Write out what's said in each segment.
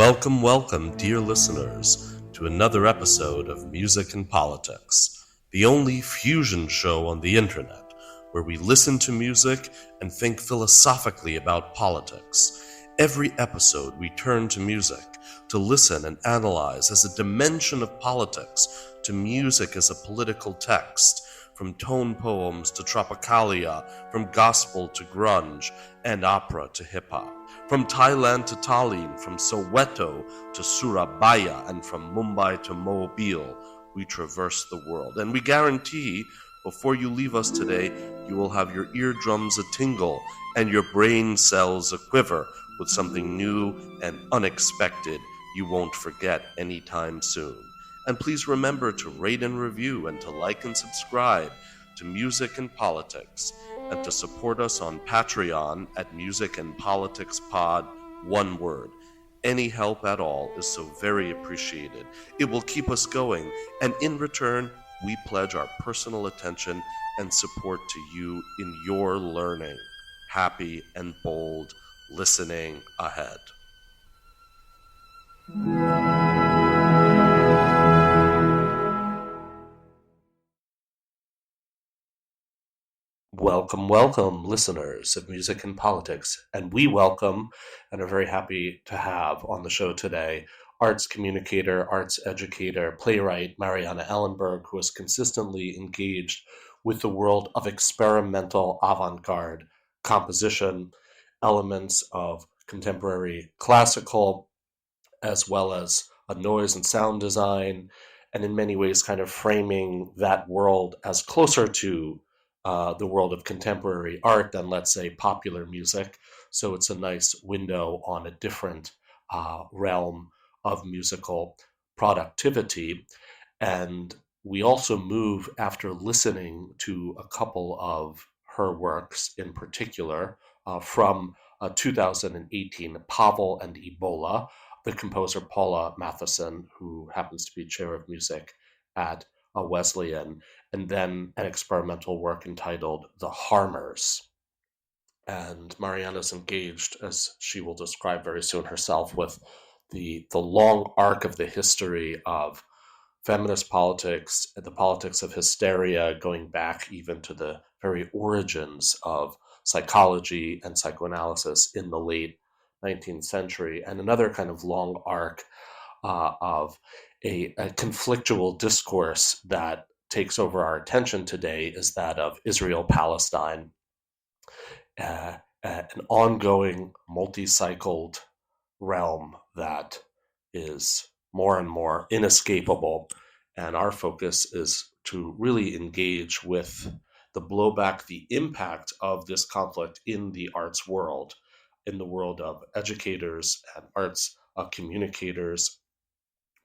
Welcome, dear listeners, to another episode of Music and Politics, the only fusion show on the internet where we listen to music and think philosophically about politics. Every episode we turn to music to listen and analyze as a dimension of politics, to music as a political text, from tone poems to tropicalia, from gospel to grunge, and opera to hip-hop. From Thailand to Tallinn, from Soweto to Surabaya, and from Mumbai to Mobile, we traverse the world. And we guarantee, before you leave us today, you will have your eardrums a-tingle and your brain cells a-quiver with something new and unexpected you won't forget anytime soon. And please remember to rate and review and to like and subscribe to Music and Politics, and to support us on Patreon at Music and Politics Pod, one word. Any help at all is so very appreciated. It will keep us going, and in return, we pledge our personal attention and support to you in your learning. Happy and bold listening ahead. Welcome, listeners of Music and Politics, and we welcome and are very happy to have on the show today arts communicator, arts educator, playwright Marianna Ellenberg, who is consistently engaged with the world of experimental avant-garde composition, elements of contemporary classical, as well as a noise and sound design, and in many ways kind of framing that world as closer to the world of contemporary art than, let's say, popular music. So it's a nice window on a different realm of musical productivity. And we also move, after listening to a couple of her works in particular, from 2018, Pavel and Ebola, the composer Paula Matheson, who happens to be chair of music at Wesleyan, and then an experimental work entitled The Harmers. And Marianna's engaged, as she will describe very soon herself, with the long arc of the history of feminist politics, the politics of hysteria, going back even to the very origins of psychology and psychoanalysis in the late 19th century, and another kind of long arc of a conflictual discourse that takes over our attention today is that of Israel-Palestine, an ongoing multi-cycled realm that is more and more inescapable. And our focus is to really engage with the blowback, the impact of this conflict in the arts world, in the world of educators and arts communicators,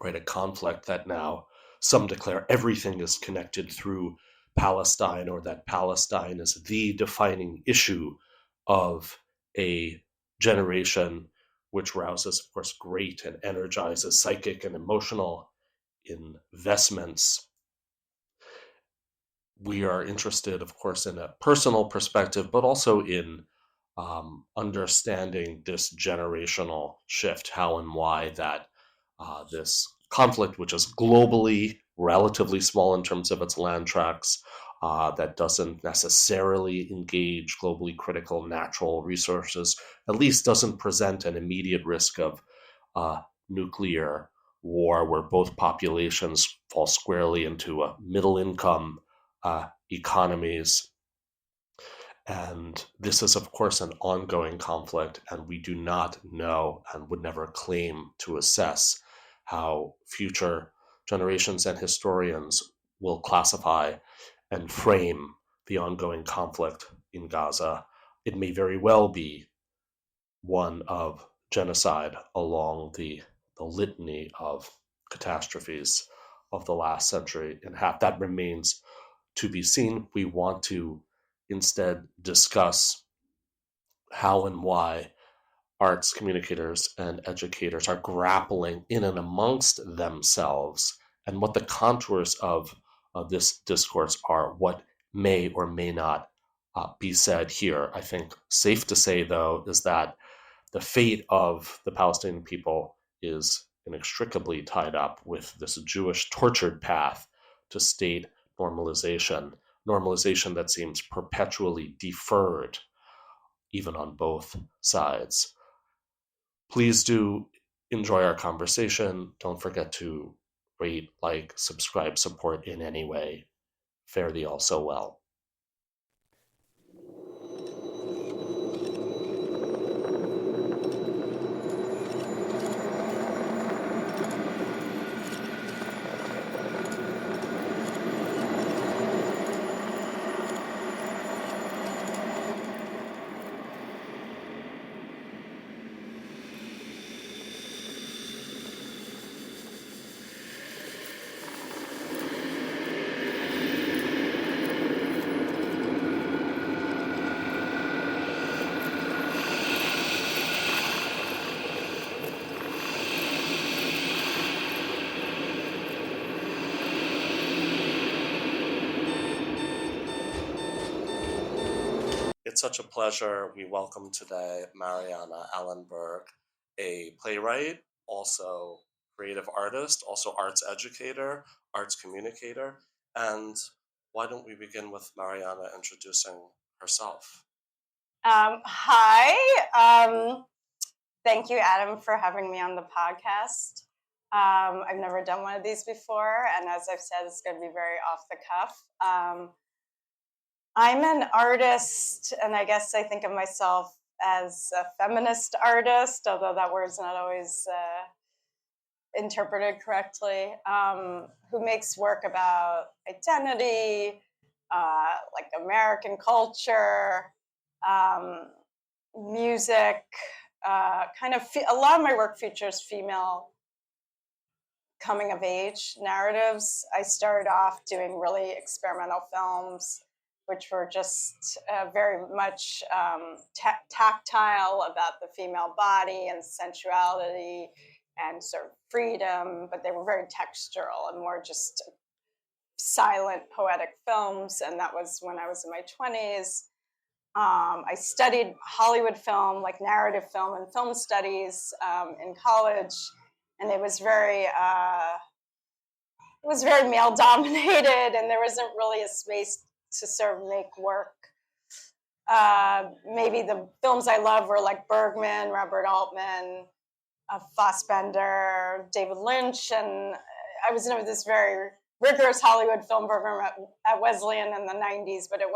right? A conflict that now some declare everything is connected through Palestine, or that Palestine is the defining issue of a generation, which rouses, of course, great and energizes psychic and emotional investments. We are interested, of course, in a personal perspective, but also in understanding this generational shift, how and why that this conflict, which is globally relatively small in terms of its land tracts, that doesn't necessarily engage globally critical natural resources, at least doesn't present an immediate risk of nuclear war, where both populations fall squarely into middle-income economies. And this is, of course, an ongoing conflict, and we do not know and would never claim to assess how future generations and historians will classify and frame the ongoing conflict in Gaza. It may very well be one of genocide along the litany of catastrophes of the last century and half. That remains to be seen. We want to instead discuss how and why arts communicators and educators are grappling in and amongst themselves, and what the contours of this discourse are, what may or may not be said here. I think safe to say, though, is that the fate of the Palestinian people is inextricably tied up with this Jewish tortured path to state normalization that seems perpetually deferred, even on both sides. Please do enjoy our conversation. Don't forget to rate, like, subscribe, support in any way. Fare thee all so well. It's such a pleasure. We welcome today Marianna Ellenberg, a playwright, also creative artist, also arts educator, arts communicator. And why don't we begin with Marianna introducing herself? Hi. Thank you, Adam, for having me on the podcast. I've never done one of these before, and as I've said, it's going to be very off the cuff. I'm an artist, and I guess I think of myself as a feminist artist, although that word's not always interpreted correctly, who makes work about identity, like American culture, music, a lot of my work features female coming of age narratives. I started off doing really experimental films, which were just very much tactile about the female body and sensuality and sort of freedom, but they were very textural and more just silent poetic films. And that was when I was in my 20s. I studied Hollywood film, like narrative film and film studies in college, and it was very male dominated, and there wasn't really a space to sort of make work. Maybe the films I love were like Bergman, Robert Altman, Fassbender, David Lynch, and I was in this very rigorous Hollywood film program at Wesleyan in the 90s, but it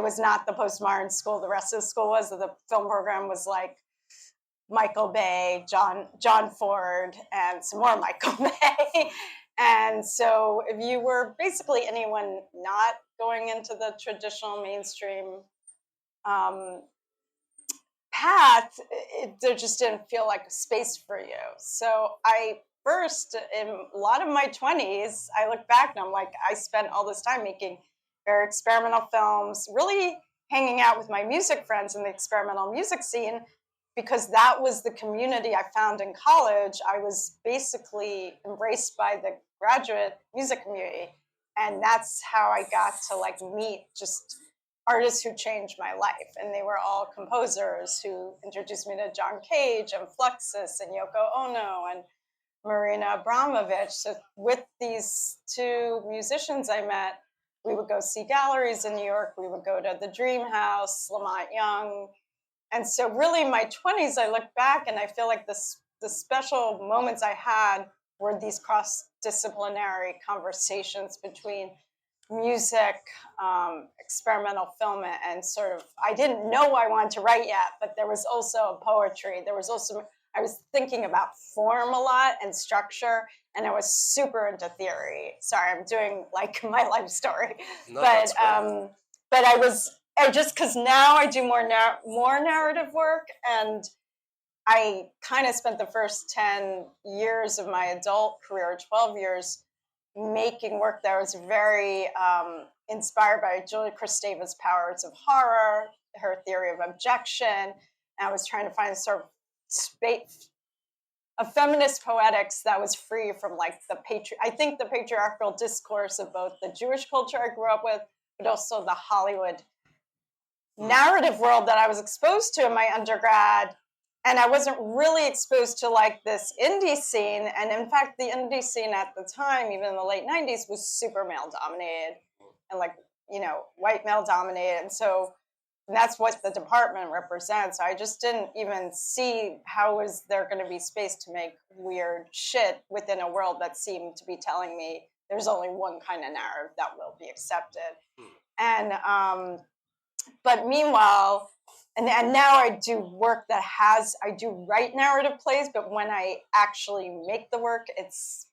was not the postmodern school the rest of the school was. The film program was like Michael Bay, John Ford, and some more Michael Bay. And so if you were basically anyone not going into the traditional mainstream path, there just didn't feel like a space for you. So I first, in a lot of my 20s, I look back and I'm like, I spent all this time making very experimental films, really hanging out with my music friends in the experimental music scene, because that was the community I found in college. I was basically embraced by the graduate music community. And that's how I got to like meet just artists who changed my life. And they were all composers who introduced me to John Cage and Fluxus and Yoko Ono and Marina Abramovich. So with these two musicians I met, we would go see galleries in New York. We would go to the Dream House, Lamont Young. And so really in my 20s, I look back and I feel like the special moments I had were these cross-disciplinary conversations between music, experimental film, and sort of, I didn't know I wanted to write yet, but there was also poetry. There was also, I was thinking about form a lot and structure, and I was super into theory. Sorry, I'm doing like my life story. No, but I just, because now I do more narrative work, and I kind of spent the first 10 years of my adult career, 12 years, making work that was very inspired by Julia Kristeva's powers of horror, her theory of objection. And I was trying to find sort of space, a feminist poetics that was free from like I think the patriarchal discourse of both the Jewish culture I grew up with, but also the Hollywood narrative world that I was exposed to in my undergrad. and I wasn't really exposed to like this indie scene. And in fact, the indie scene at the time, even in the late 90s, was super male dominated and like, white male dominated. And so that's what the department represents. I just didn't even see how was there going to be space to make weird shit within a world that seemed to be telling me there's only one kind of narrative that will be accepted. And but meanwhile, and now I do work I do write narrative plays, but when I actually make the work, it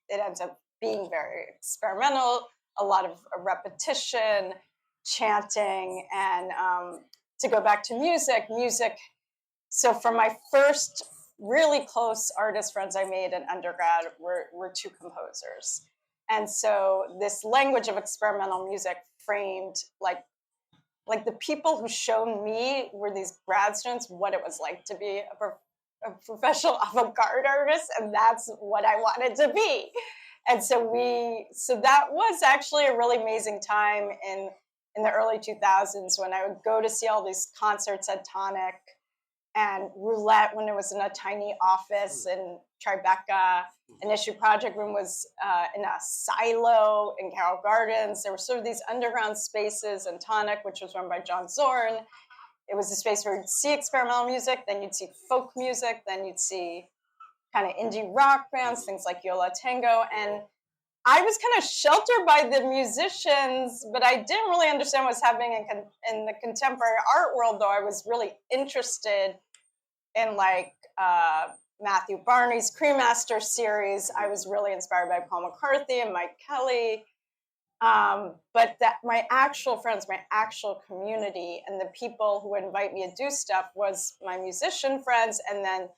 ends up being very experimental, a lot of repetition, chanting, and to go back to music. So for my first really close artist friends I made in undergrad were two composers. And so this language of experimental music framed like the people who showed me were these grad students what it was like to be a professional avant-garde artist, and that's what I wanted to be. And so that was actually a really amazing time in the early 2000s when I would go to see all these concerts at Tonic and Roulette when it was in a tiny office in Tribeca. An Issue Project Room was in a silo in Carroll Gardens. There were sort of these underground spaces, and Tonic, which was run by John Zorn. It was a space where you'd see experimental music, then you'd see folk music, then you'd see kind of indie rock bands, things like Yola Tango. And I was kind of sheltered by the musicians, but I didn't really understand what was happening in the contemporary art world, though I was really interested in like Matthew Barney's Cremaster series. I was really inspired by Paul McCarthy and Mike Kelly. But that my actual friends, my actual community, and the people who would invite me to do stuff was my musician friends, and then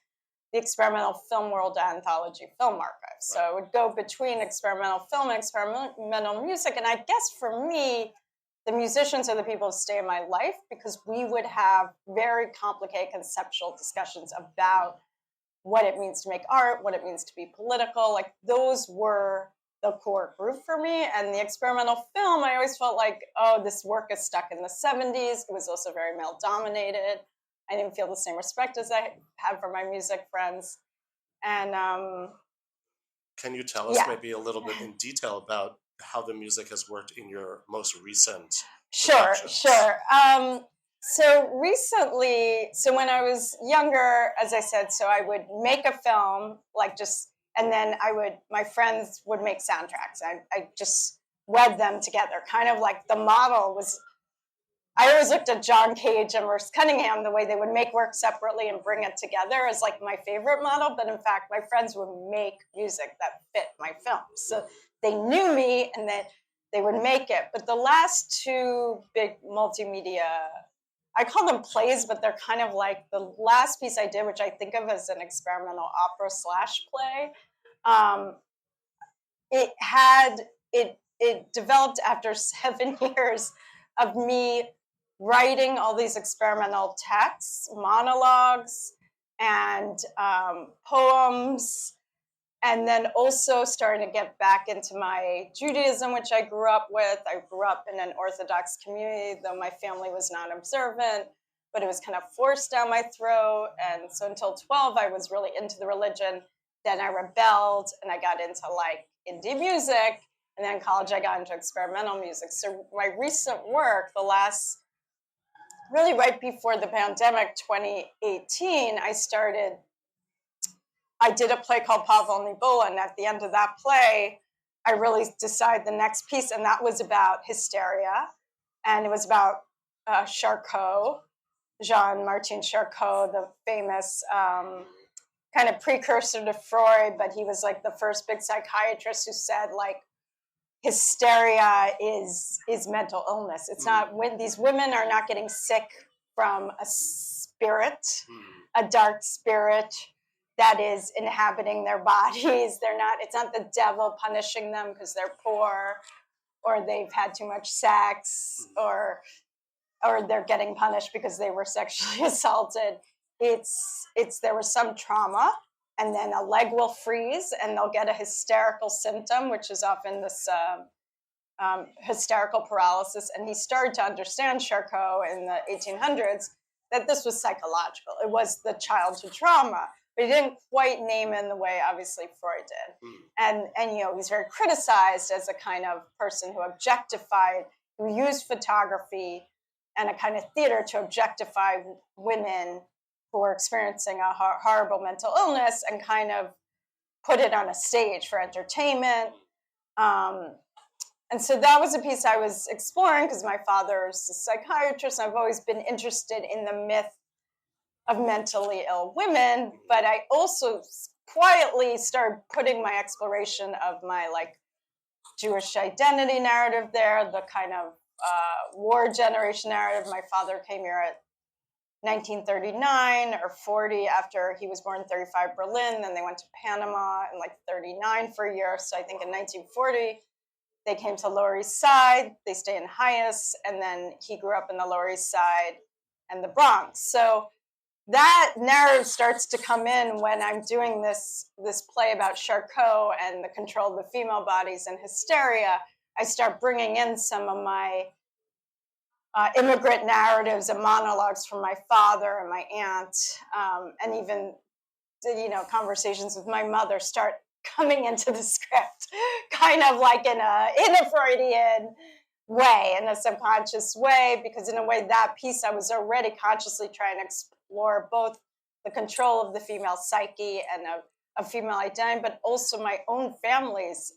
the Experimental Film World Anthology Film Archive. So it would go between experimental film and experimental music. And I guess for me, the musicians are the people who stay in my life because we would have very complicated conceptual discussions about what it means to make art, what it means to be political. Like those were the core group for me. And the experimental film, I always felt like, oh, this work is stuck in the 70s. It was also very male dominated. I didn't feel the same respect as I had for my music friends. And can you tell us maybe a little bit in detail about how the music has worked in your most recent productions? Sure. So recently, when I was younger, as I said, so I would make a film, and then my friends would make soundtracks. I just wed them together, kind of like the model was. I always looked at John Cage and Merce Cunningham, the way they would make work separately and bring it together as like my favorite model. But in fact, my friends would make music that fit my film. So they knew me and then they would make it. But the last two big multimedia, I call them plays, but they're kind of like the last piece I did, which I think of as an experimental opera /play. It developed after 7 years of me writing all these experimental texts, monologues, and poems, and then also starting to get back into my Judaism, which I grew up with. I grew up in an Orthodox community, though my family was not observant, but it was kind of forced down my throat. And so until 12, I was really into the religion. Then I rebelled and I got into like indie music. And then in college, I got into experimental music. So my recent work, really right before the pandemic, 2018, I did a play called Pavel Nibola. And at the end of that play, I really decided the next piece. And that was about hysteria. And it was about Charcot, Jean-Martin Charcot, the famous kind of precursor to Freud. But he was like the first big psychiatrist who said, like, hysteria is mental illness. It's not when these women are not getting sick from a spirit, a dark spirit that is inhabiting their bodies. It's not the devil punishing them because they're poor or they've had too much sex or they're getting punished because they were sexually assaulted. It's there was some trauma. And then a leg will freeze and they'll get a hysterical symptom, which is often this hysterical paralysis. And he started to understand, Charcot, in the 1800s, that this was psychological. It was the childhood trauma, but he didn't quite name it in the way obviously Freud did. And he's very criticized as a kind of person who objectified, who used photography and a kind of theater to objectify women who were experiencing a horrible mental illness and kind of put it on a stage for entertainment. And so that was a piece I was exploring because my father's a psychiatrist. And I've always been interested in the myth of mentally ill women, but I also quietly started putting my exploration of my Jewish identity narrative there, the kind of war generation narrative. My father came here at 1939 or 40 after he was born in 35 Berlin. Then they went to Panama in 39 for a year. So I think in 1940, they came to Lower East Side. They stayed in Hyannis. And then he grew up in the Lower East Side and the Bronx. So that narrative starts to come in when I'm doing this play about Charcot and the control of the female bodies and hysteria. I start bringing in some of my immigrant narratives and monologues from my father and my aunt, and even conversations with my mother start coming into the script, kind of like in a Freudian way, in a subconscious way, because in a way that piece I was already consciously trying to explore both the control of the female psyche and of female identity, but also my own family's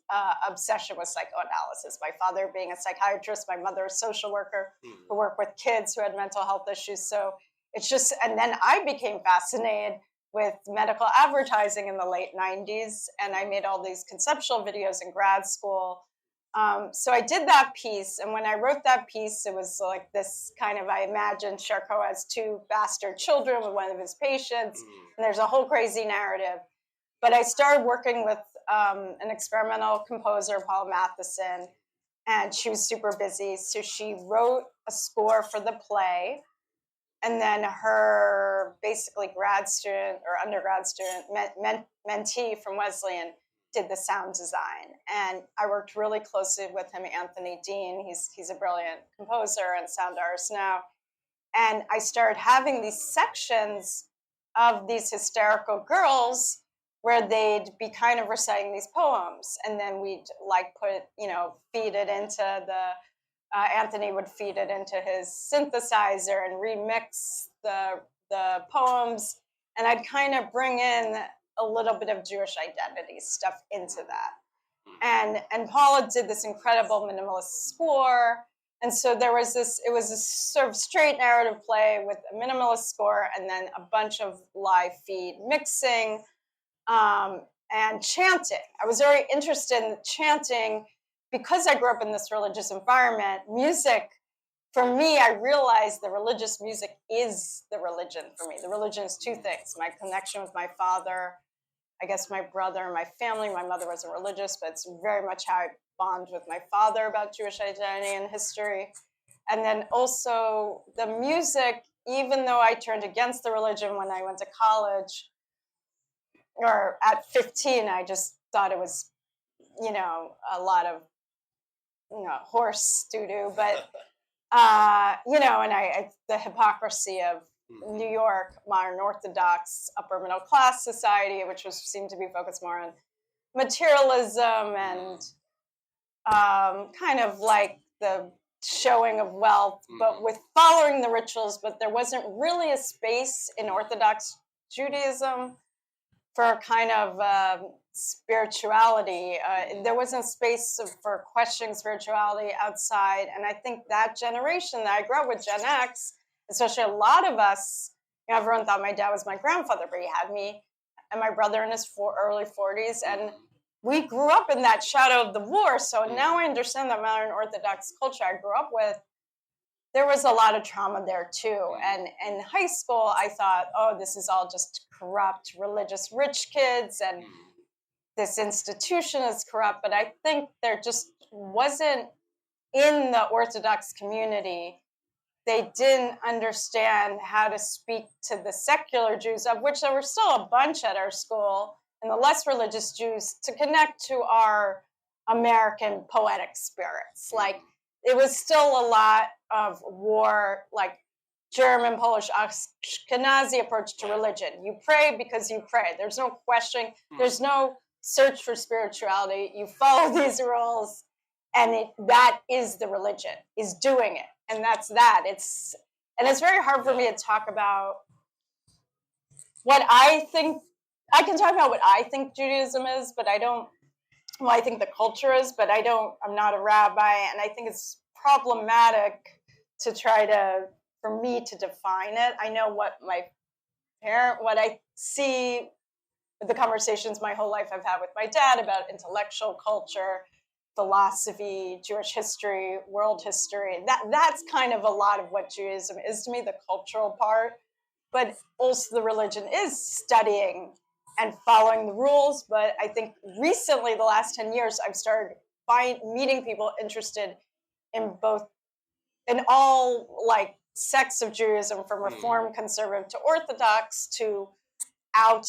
obsession with psychoanalysis. My father being a psychiatrist, my mother a social worker who worked with kids who had mental health issues. So it's just, and then I became fascinated with medical advertising in the late 90s, and I made all these conceptual videos in grad school. So I did that piece, and when I wrote that piece, it was like this kind of, I imagined Charcot has two bastard children with one of his patients, and there's a whole crazy narrative. But I started working with an experimental composer, Paula Matheson, and she was super busy. So she wrote a score for the play, and then her basically grad student or undergrad student, mentee from Wesleyan, did the sound design. And I worked really closely with him, Anthony Dean. He's a brilliant composer and sound artist now. And I started having these sections of these hysterical girls where they'd be kind of reciting these poems. And then we'd feed it into Anthony would feed it into his synthesizer and remix the poems. And I'd kind of bring in a little bit of Jewish identity stuff into that. And Paula did this incredible minimalist score. And so it was this sort of straight narrative play with a minimalist score and then a bunch of live feed mixing and chanting. I was very interested in chanting because I grew up in this religious environment. Music, for me, I realized the religious music is the religion for me. The religion is two things: my connection with my father, I guess my brother and my family. My mother wasn't religious, but it's very much how I bond with my father about Jewish identity and history. And then also the music, even though I turned against the religion when I went to college, or at 15, I just thought it was, a lot of, horse doo-doo, but, and the hypocrisy of New York, modern Orthodox, upper middle class society, which seemed to be focused more on materialism and kind of like the showing of wealth, but with following the rituals. But there wasn't really a space in Orthodox Judaism for kind of spirituality. There wasn't space for questioning spirituality outside. And I think that generation that I grew up with, Gen X, especially a lot of us, everyone thought my dad was my grandfather, but he had me and my brother in his early 40s. And we grew up in that shadow of the war. So now I understand that modern Orthodox culture I grew up with, there was a lot of trauma there too. And in high school, I thought, oh, this is all just corrupt, religious, rich kids, and this institution is corrupt. But I think there just wasn't, in the Orthodox community, they didn't understand how to speak to the secular Jews, of which there were still a bunch at our school, and the less religious Jews, to connect to our American poetic spirits. Like, it was still a lot of war, like German, Polish, Ashkenazi approach to religion. You pray because you pray. There's no questioning. There's no search for spirituality. You follow these rules, and that is the religion, is doing it. And that's that. It's very hard for me to talk about what I think. I can talk about what I think Judaism is, but I don't. Well, I think the culture is, but I'm not a rabbi, and I think it's problematic to try for me to define it. I know what what I see, the conversations my whole life I've had with my dad about intellectual culture, philosophy, Jewish history, world history. That's kind of a lot of what Judaism is to me, the cultural part. But also the religion is studying and following the rules. But I think recently, the last 10 years, I've started meeting people interested in all like sects of Judaism, from Reform, Conservative to Orthodox, to out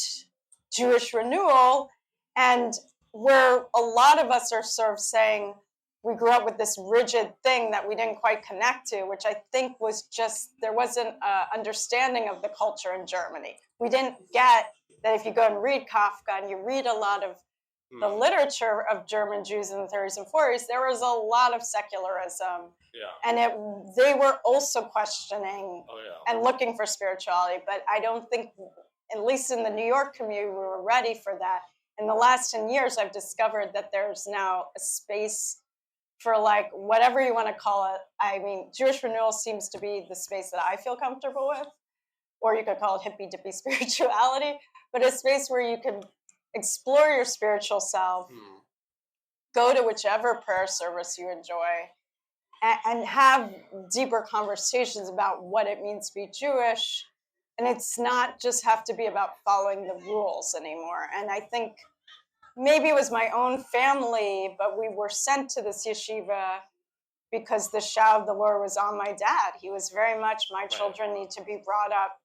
Jewish renewal, and where a lot of us are sort of saying we grew up with this rigid thing that we didn't quite connect to, which I think was just, there wasn't an understanding of the culture in Germany. We didn't get that if you go and read Kafka and you read a lot of the literature of German Jews in the 30s and 40s, there was a lot of secularism. And they were also questioning and looking for spirituality. But I don't think, at least in the New York community, we were ready for that. In the last 10 years, I've discovered that there's now a space for, like, whatever you want to call it. I mean, Jewish renewal seems to be the space that I feel comfortable with, or you could call it hippy dippy spirituality, but a space where you can explore your spiritual self, go to whichever prayer service you enjoy, and have deeper conversations about what it means to be Jewish. And it's not just have to be about following the rules anymore. And I think maybe it was my own family, but we were sent to this yeshiva because the Shah of the Lord was on my dad. He was very much, my children need to be brought up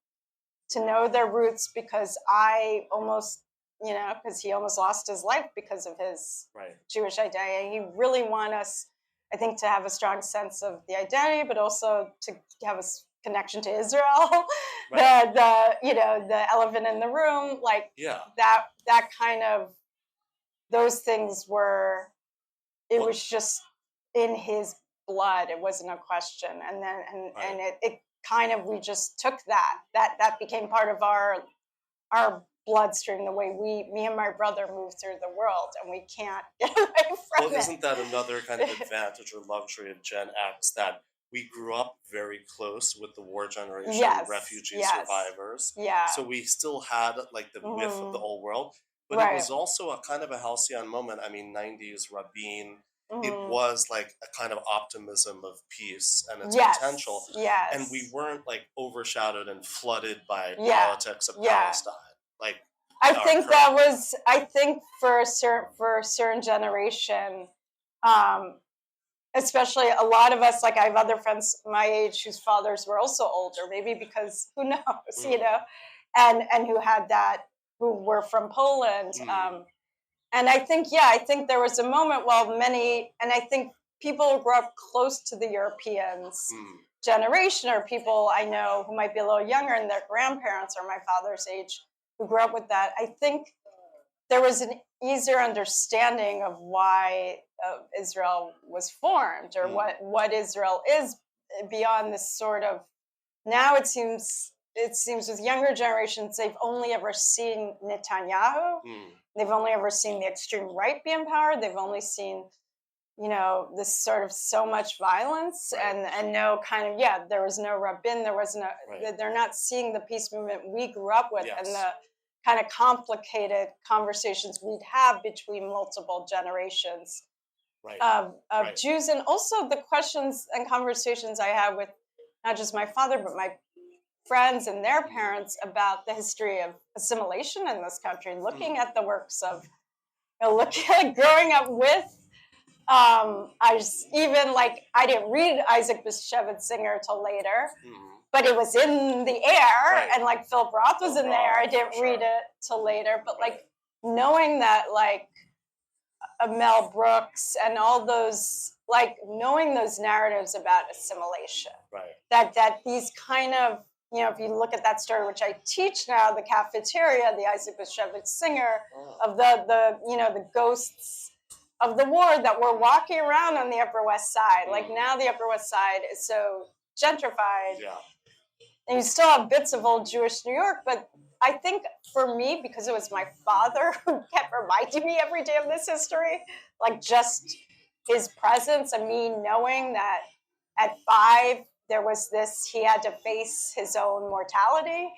to know their roots, because I almost, because he almost lost his life because of his Jewish identity. He really wanted us, I think, to have a strong sense of the identity, but also to have a connection to Israel. The elephant in the room, like that kind of, those things were, it was just in his blood. It wasn't a question. And then, and it kind of, we just took that became part of our bloodstream, the way me and my brother move through the world, and we can't get away from it. Well, isn't that another kind of advantage or luxury of Gen X, that we grew up very close with the war generation, refugee survivors. So we still had, like, the myth of the old world, but it was also a kind of a halcyon moment. I mean, 90s Rabin, it was like a kind of optimism of peace and its potential. And we weren't, like, overshadowed and flooded by politics of Palestine. Like, I think for a certain generation, especially a lot of us, like, I have other friends my age whose fathers were also older, maybe because, who knows, and who had that, who were from Poland. And I think there was a moment, and I think people who grew up close to the Europeans generation, or people I know who might be a little younger and their grandparents or my father's age who grew up with that, I think there was an easier understanding of why Israel was formed, or what Israel is, beyond this sort of, now it seems with younger generations, they've only ever seen Netanyahu. They've only ever seen the extreme right be in power. They've only seen, this sort of so much violence, and no kind of, there was no Rabin, there was no, they're not seeing the peace movement we grew up with, and the kind of complicated conversations we'd have between multiple generations of Jews, and also the questions and conversations I had with not just my father, but my friends and their parents about the history of assimilation in this country, looking at the works of, growing up with, I didn't read Isaac Bashevis Singer till later, but it was in the air, and like Philip Roth was in there. I didn't read it till later, but like knowing that, like Mel Brooks and all those, like knowing those narratives about assimilation, Right. That these kind of, if you look at that story, which I teach now, the cafeteria, the Isaac Bashevis Singer, of the ghosts of the war that were walking around on the Upper West Side. Like now the Upper West Side is so gentrified. Yeah. And you still have bits of old Jewish New York, but I think for me, because it was my father who kept reminding me every day of this history, like just his presence and me knowing that at 5, there was this, he had to face his own mortality.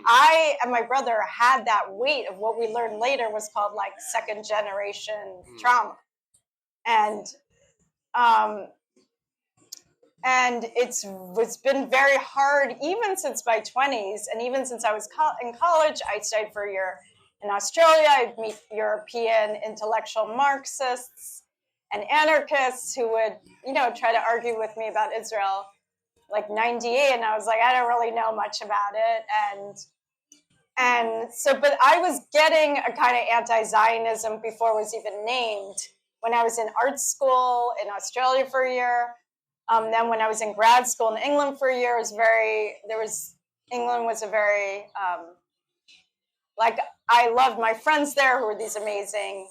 I and my brother had that weight of what we learned later was called like second generation trauma. And it's been very hard even since my 20s, and even since I was in college. I studied for a year in Australia. I'd meet European intellectual Marxists and anarchists who would, try to argue with me about Israel, like 98, and I was like, I don't really know much about it. And so, but I was getting a kind of anti-Zionism before it was even named when I was in art school in Australia for a year. Then when I was in grad school in England for a year, England was a very, I loved my friends there who were these amazing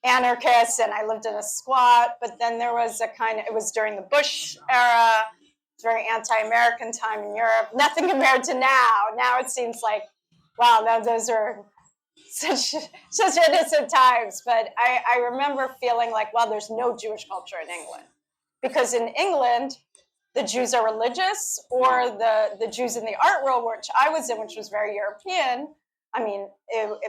anarchists, and I lived in a squat. But then there was it was during the Bush era. It's very anti-American time in Europe. Nothing compared to now. Now it seems like, wow, those are such innocent times. But I remember feeling like, well, there's no Jewish culture in England. Because in England, the Jews are religious, or the Jews in the art world, which I was in, which was very European. I mean,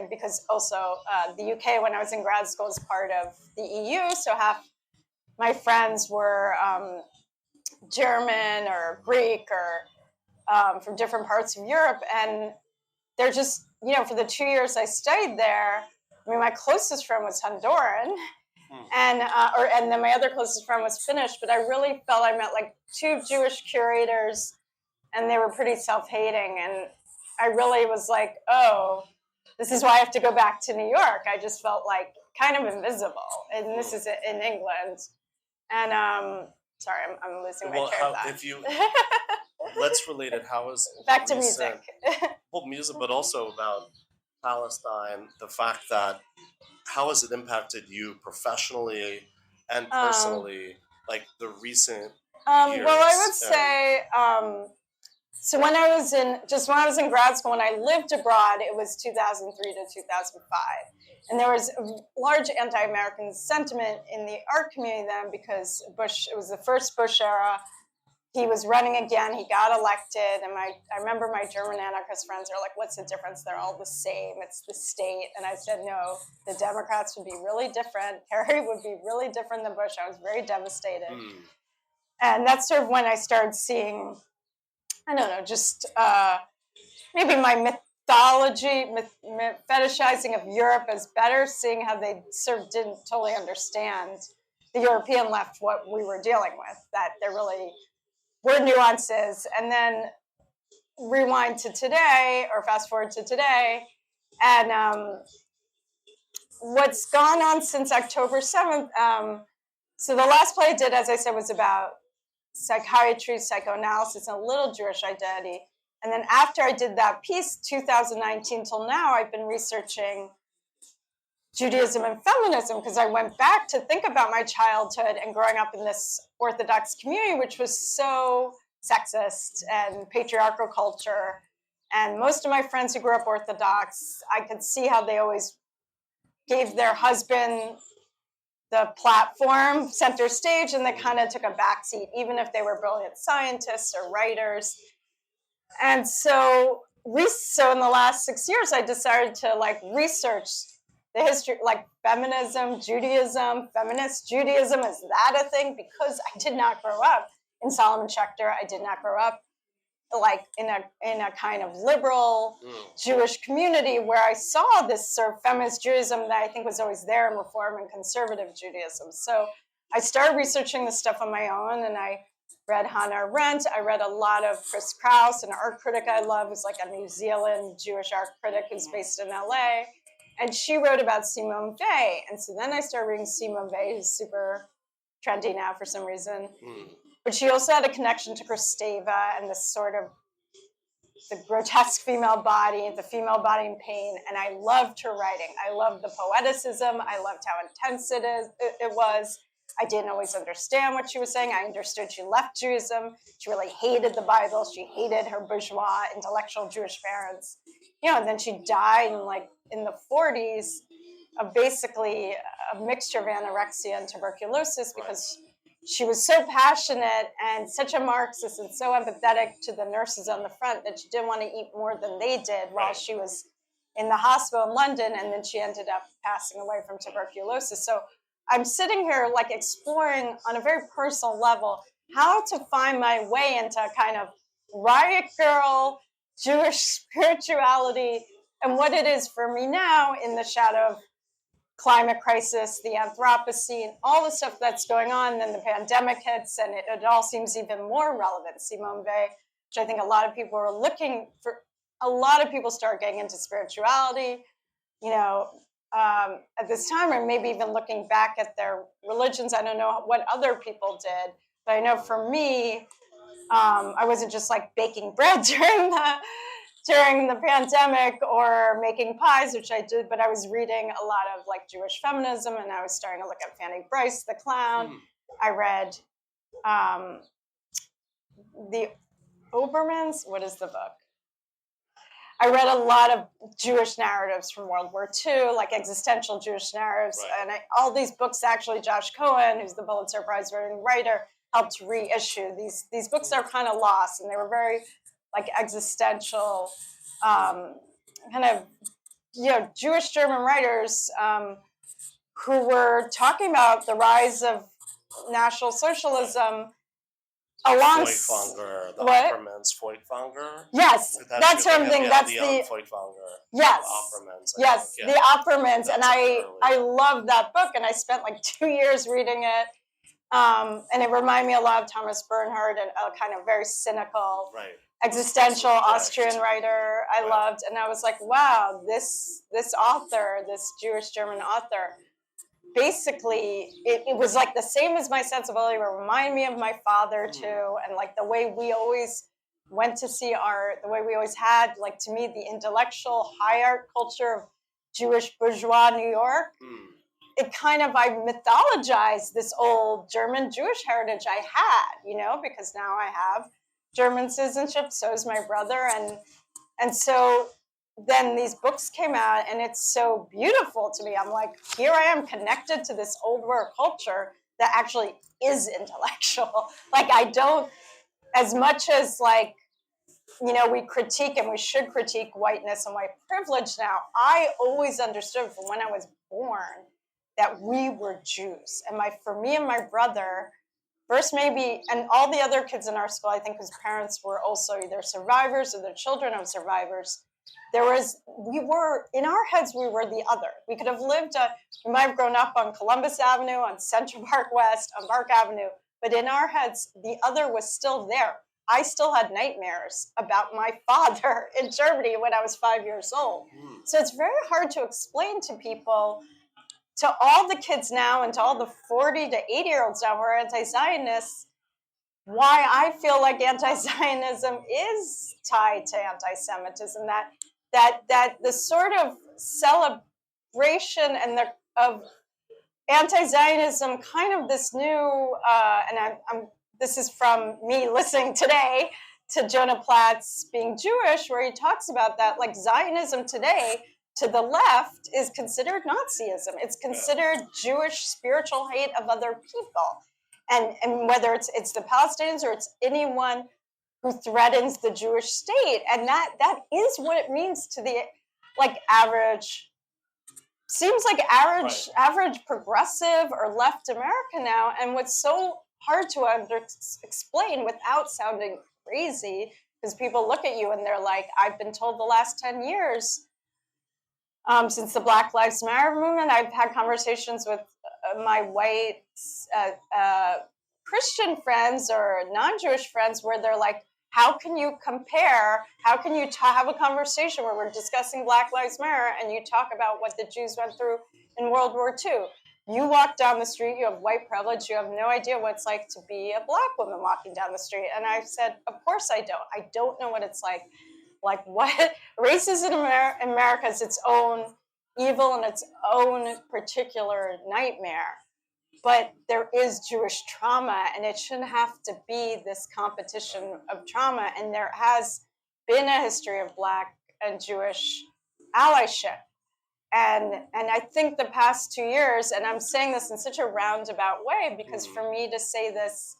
because also the UK, when I was in grad school, is part of the EU. So half my friends were German or Greek or from different parts of Europe. And they're just, for the 2 years I stayed there, I mean, my closest friend was Honduran. And then my other closest friend was Finnish, but I really felt I met like 2 Jewish curators, and they were pretty self-hating, and I really was like, oh, this is why I have to go back to New York. I just felt like kind of invisible, and this is in England. And sorry, I'm losing my train of thought. If you let's relate it. How is back to music? Well, music, but also about Palestine. The fact that how has it impacted you professionally and personally, like the recent years? Well, I would say, so when I was in grad school, when I lived abroad, it was 2003 to 2005. And there was a large anti-American sentiment in the art community then, because it was the first Bush era. He was running again. He got elected. And I remember my German anarchist friends are like, what's the difference? They're all the same. It's the state. And I said, no, the Democrats would be really different. Kerry would be really different than Bush. I was very devastated. And that's sort of when I started seeing, I don't know, just maybe my mythology, fetishizing of Europe as better, seeing how they sort of didn't totally understand the European left, what we were dealing with, that there really were nuances. And then rewind to today, or fast forward to today, and what's gone on since October 7th. So the last play I did, as I said, was about psychiatry, psychoanalysis, and a little Jewish identity. And then after I did that piece, 2019 till now, I've been researching Judaism and feminism, because I went back to think about my childhood and growing up in this Orthodox community, which was so sexist and patriarchal culture. And most of my friends who grew up Orthodox, I could see how they always gave their husband the platform, center stage, and they kind of took a backseat, even if they were brilliant scientists or writers. And so in the last 6 years, I decided to research the history, like feminism, Judaism, feminist Judaism. Is that a thing? Because I did not grow up in Solomon Schechter. I did not grow up in a kind of liberal Jewish community where I saw this sort of feminist Judaism that I think was always there in Reform and conservative Judaism. So I started researching this stuff on my own, and I read Hannah Arendt. I read a lot of Chris Kraus, an art critic I love, who's like a New Zealand Jewish art critic who's based in LA. And she wrote about Simone Weil. And so then I started reading Simone Weil, who's super trendy now for some reason. But she also had a connection to Kristeva and this sort of the grotesque female body, the female body in pain. And I loved her writing. I loved the poeticism. I loved how intense it was. I didn't always understand what she was saying. I understood she left Judaism. She really hated the Bible. She hated her bourgeois, intellectual Jewish parents. And then she died in the 40s of basically a mixture of anorexia and tuberculosis because she was so passionate and such a Marxist and so empathetic to the nurses on the front that she didn't want to eat more than they did while she was in the hospital in London, and then she ended up passing away from tuberculosis. So I'm sitting here exploring on a very personal level how to find my way into kind of riot girl Jewish spirituality and what it is for me now in the shadow of climate crisis, the Anthropocene, all the stuff that's going on. Then the pandemic hits, and it all seems even more relevant. Simone Weil, which I think a lot of people are looking for. A lot of people start getting into spirituality, at this time, or maybe even looking back at their religions. I don't know what other people did, but I know for me, I wasn't just baking bread during the pandemic or making pies, which I did, but I was reading a lot of Jewish feminism, and I was starting to look at Fanny Brice, the clown. I read the Obermans. What is the book? I read a lot of Jewish narratives from World War II, existential Jewish narratives, and all these books. Actually, Josh Cohen, who's the Pulitzer Prize-winning writer, helped reissue these books. Are kind of lost, and they were very existential, kind of, Jewish German writers who were talking about the rise of National Socialism along. Feuchtwanger, the Oppermans Feuchtwanger. Yes, that's what I'm thinking. That's the Feuchtwanger. Yes, Oppermans. Yes, the Oppermans, and I love that book, and I spent 2 years reading it. And it reminded me a lot of Thomas Bernhard and a kind of very cynical, existential Austrian writer I loved. And I was like, wow, this author, this Jewish German author, basically, it was the same as my sensibility. It reminded me of my father too, and the way we always went to see art, the way we always had, to me, the intellectual high art culture of Jewish bourgeois New York. It kind of, I mythologized this old German Jewish heritage I had, because now I have German citizenship, so is my brother. And so then these books came out, and it's so beautiful to me. I'm like, here I am connected to this old world culture that actually is intellectual. I don't, as much as we critique, and we should critique whiteness and white privilege now, I always understood from when I was born that we were Jews. And for me and my brother, first maybe, and all the other kids in our school, I think whose parents were also either survivors or the children of survivors, we were, in our heads, we were the other. We could have lived, we might have grown up on Columbus Avenue, on Central Park West, on Park Avenue, but in our heads, the other was still there. I still had nightmares about my father in Germany when I was 5 years old. So it's very hard to explain to people, to all the kids now and to all the 40 to 80-year-olds now who are anti-Zionists, why I feel like anti-Zionism is tied to anti-Semitism, that the sort of celebration and of anti-Zionism, kind of this new, and this is from me listening today to Jonah Platt's Being Jewish, where he talks about that, Zionism today, to the left, is considered Nazism. It's considered Jewish spiritual hate of other people. And whether it's the Palestinians or it's anyone who threatens the Jewish state. And that is what it means to the average, seems like average progressive or left America now. And what's so hard to explain without sounding crazy, because people look at you and they're like, I've been told the last 10 years, since the Black Lives Matter movement, I've had conversations with my white Christian friends or non-Jewish friends where they're like, how can you compare? How can you have a conversation where we're discussing Black Lives Matter and you talk about what the Jews went through in World War II? You walk down the street, you have white privilege, you have no idea what it's like to be a Black woman walking down the street. And I said, of course I don't. I don't know what it's like. Like, what? Racism in America is its own evil and its own particular nightmare. But there is Jewish trauma, and it shouldn't have to be this competition of trauma. And there has been a history of Black and Jewish allyship. And I think the past 2 years, and I'm saying this in such a roundabout way, because for me to say this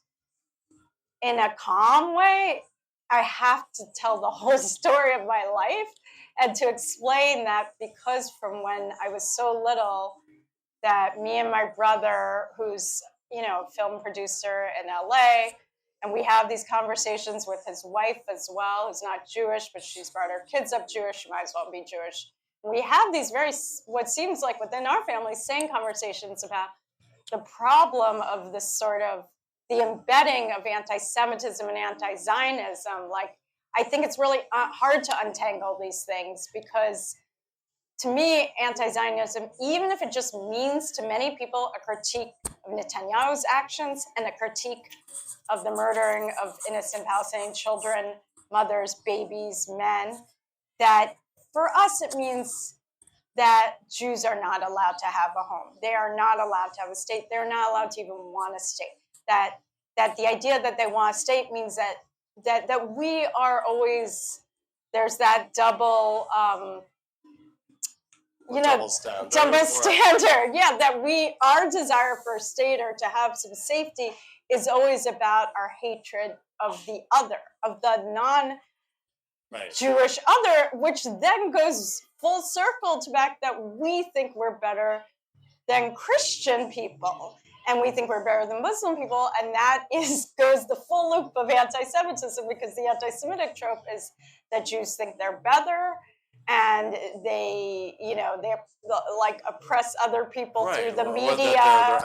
in a calm way, I have to tell the whole story of my life and to explain that, because from when I was so little, that me and my brother, who's, you know, a film producer in LA, and we have these conversations with his wife as well, who's not Jewish, but she's brought her kids up Jewish, she might as well be Jewish. And we have these very, what seems like within our family, same conversations about the problem of this sort of, the embedding of anti-Semitism and anti-Zionism. Like, I think it's really hard to untangle these things, because to me, anti-Zionism, even if it just means to many people a critique of Netanyahu's actions and a critique of the murdering of innocent Palestinian children, mothers, babies, men, that for us it means that Jews are not allowed to have a home. They are not allowed to have a state. They're not allowed to even want a state. That the idea that they want a state means that we are always, there's that double double standard. Yeah, that our desire for a state or to have some safety is always about our hatred of the other, of the non-Jewish other, which then goes full circle to back that we think we're better than Christian people, and we think we're better than Muslim people, and that goes the full loop of anti-Semitism, because the anti-Semitic trope is that Jews think they're better, and they like oppress other people through the media.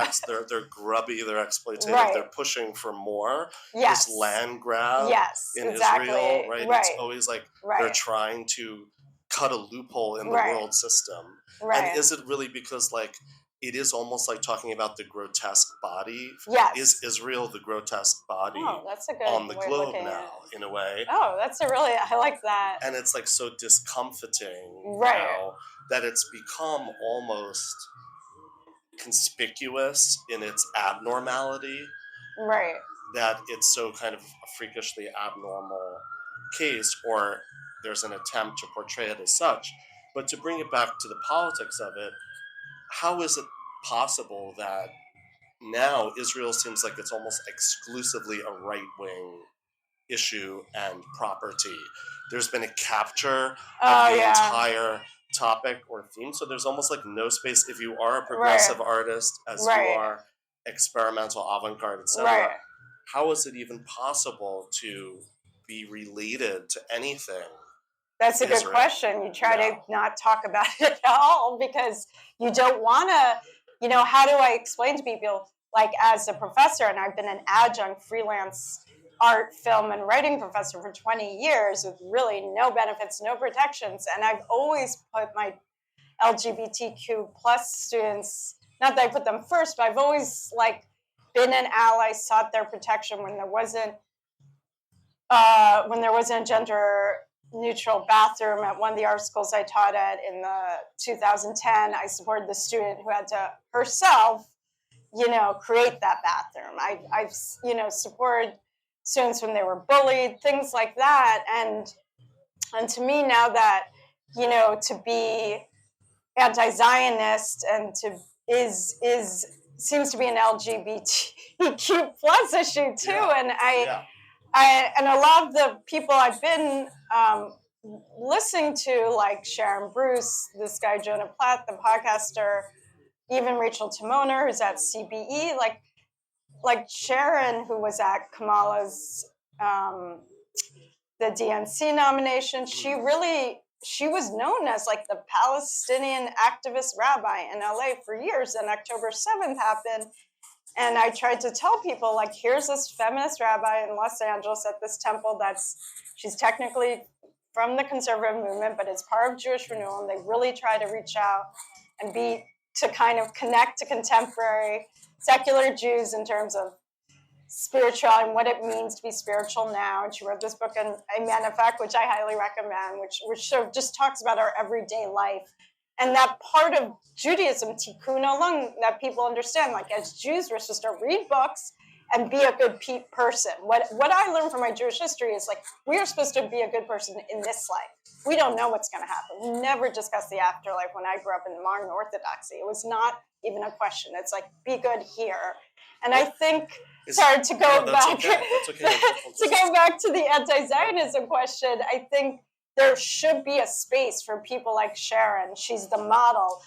They're grubby, they're exploitative, they're pushing for more. Yes. This land grab in exactly. Israel, right? It's always like they're trying to cut a loophole in the world system. And is it really because, like, it is almost like talking about the grotesque body? Yes. Is Israel the grotesque body that's a good on the way globe now, in a way? Oh, I like that. And it's like so discomfiting now that it's become almost conspicuous in its abnormality. Right. That it's so kind of a freakishly abnormal case, or there's an attempt to portray it as such. But to bring it back to the politics of it, how is it possible that now Israel seems like it's almost exclusively a right-wing issue and property? There's been a capture of the entire topic or theme, so there's almost like no space if you are a progressive artist, as you are experimental, avant-garde, etc. How is it even possible to be related to anything? That's a good question. You try to not talk about it at all, because you don't want to, how do I explain to people, like, as a professor, and I've been an adjunct freelance art, film, and writing professor for 20 years with really no benefits, no protections. And I've always put my LGBTQ plus students, not that I put them first, but I've always, like, been an ally, sought their protection when there wasn't a gender neutral bathroom at one of the art schools I taught at in the 2010. I supported the student who had to herself, create that bathroom. I've supported students when they were bullied, things like that. And to me, now that, to be anti-Zionist and seems to be an LGBTQ plus issue too. And and a lot of the people I've been listening to, like Sharon Bruce, this guy Jonah Platt, the podcaster, even Rachel Timoner, who's at CBE, like Sharon, who was at Kamala's the DNC nomination. She was known as, like, the Palestinian activist rabbi in LA for years. And October 7th happened. And I tried to tell people, like, here's this feminist rabbi in Los Angeles at this temple she's technically from the conservative movement, but it's part of Jewish Renewal. And they really try to reach out and be to kind of connect to contemporary secular Jews in terms of spirituality and what it means to be spiritual now. And she wrote this book, A Man of Fact, which I highly recommend, which sort of just talks about our everyday life. And that part of Judaism, tikkun olam, that people understand, like as Jews, we're supposed to read books and be a good person. What I learned from my Jewish history is like, we are supposed to be a good person in this life. We don't know what's going to happen. We never discussed the afterlife when I grew up in the modern Orthodoxy. It was not even a question. It's like, be good here. And I think, sorry, to go back, to go back to the anti-Zionism question, I think there should be a space for people like Sharon. She's the model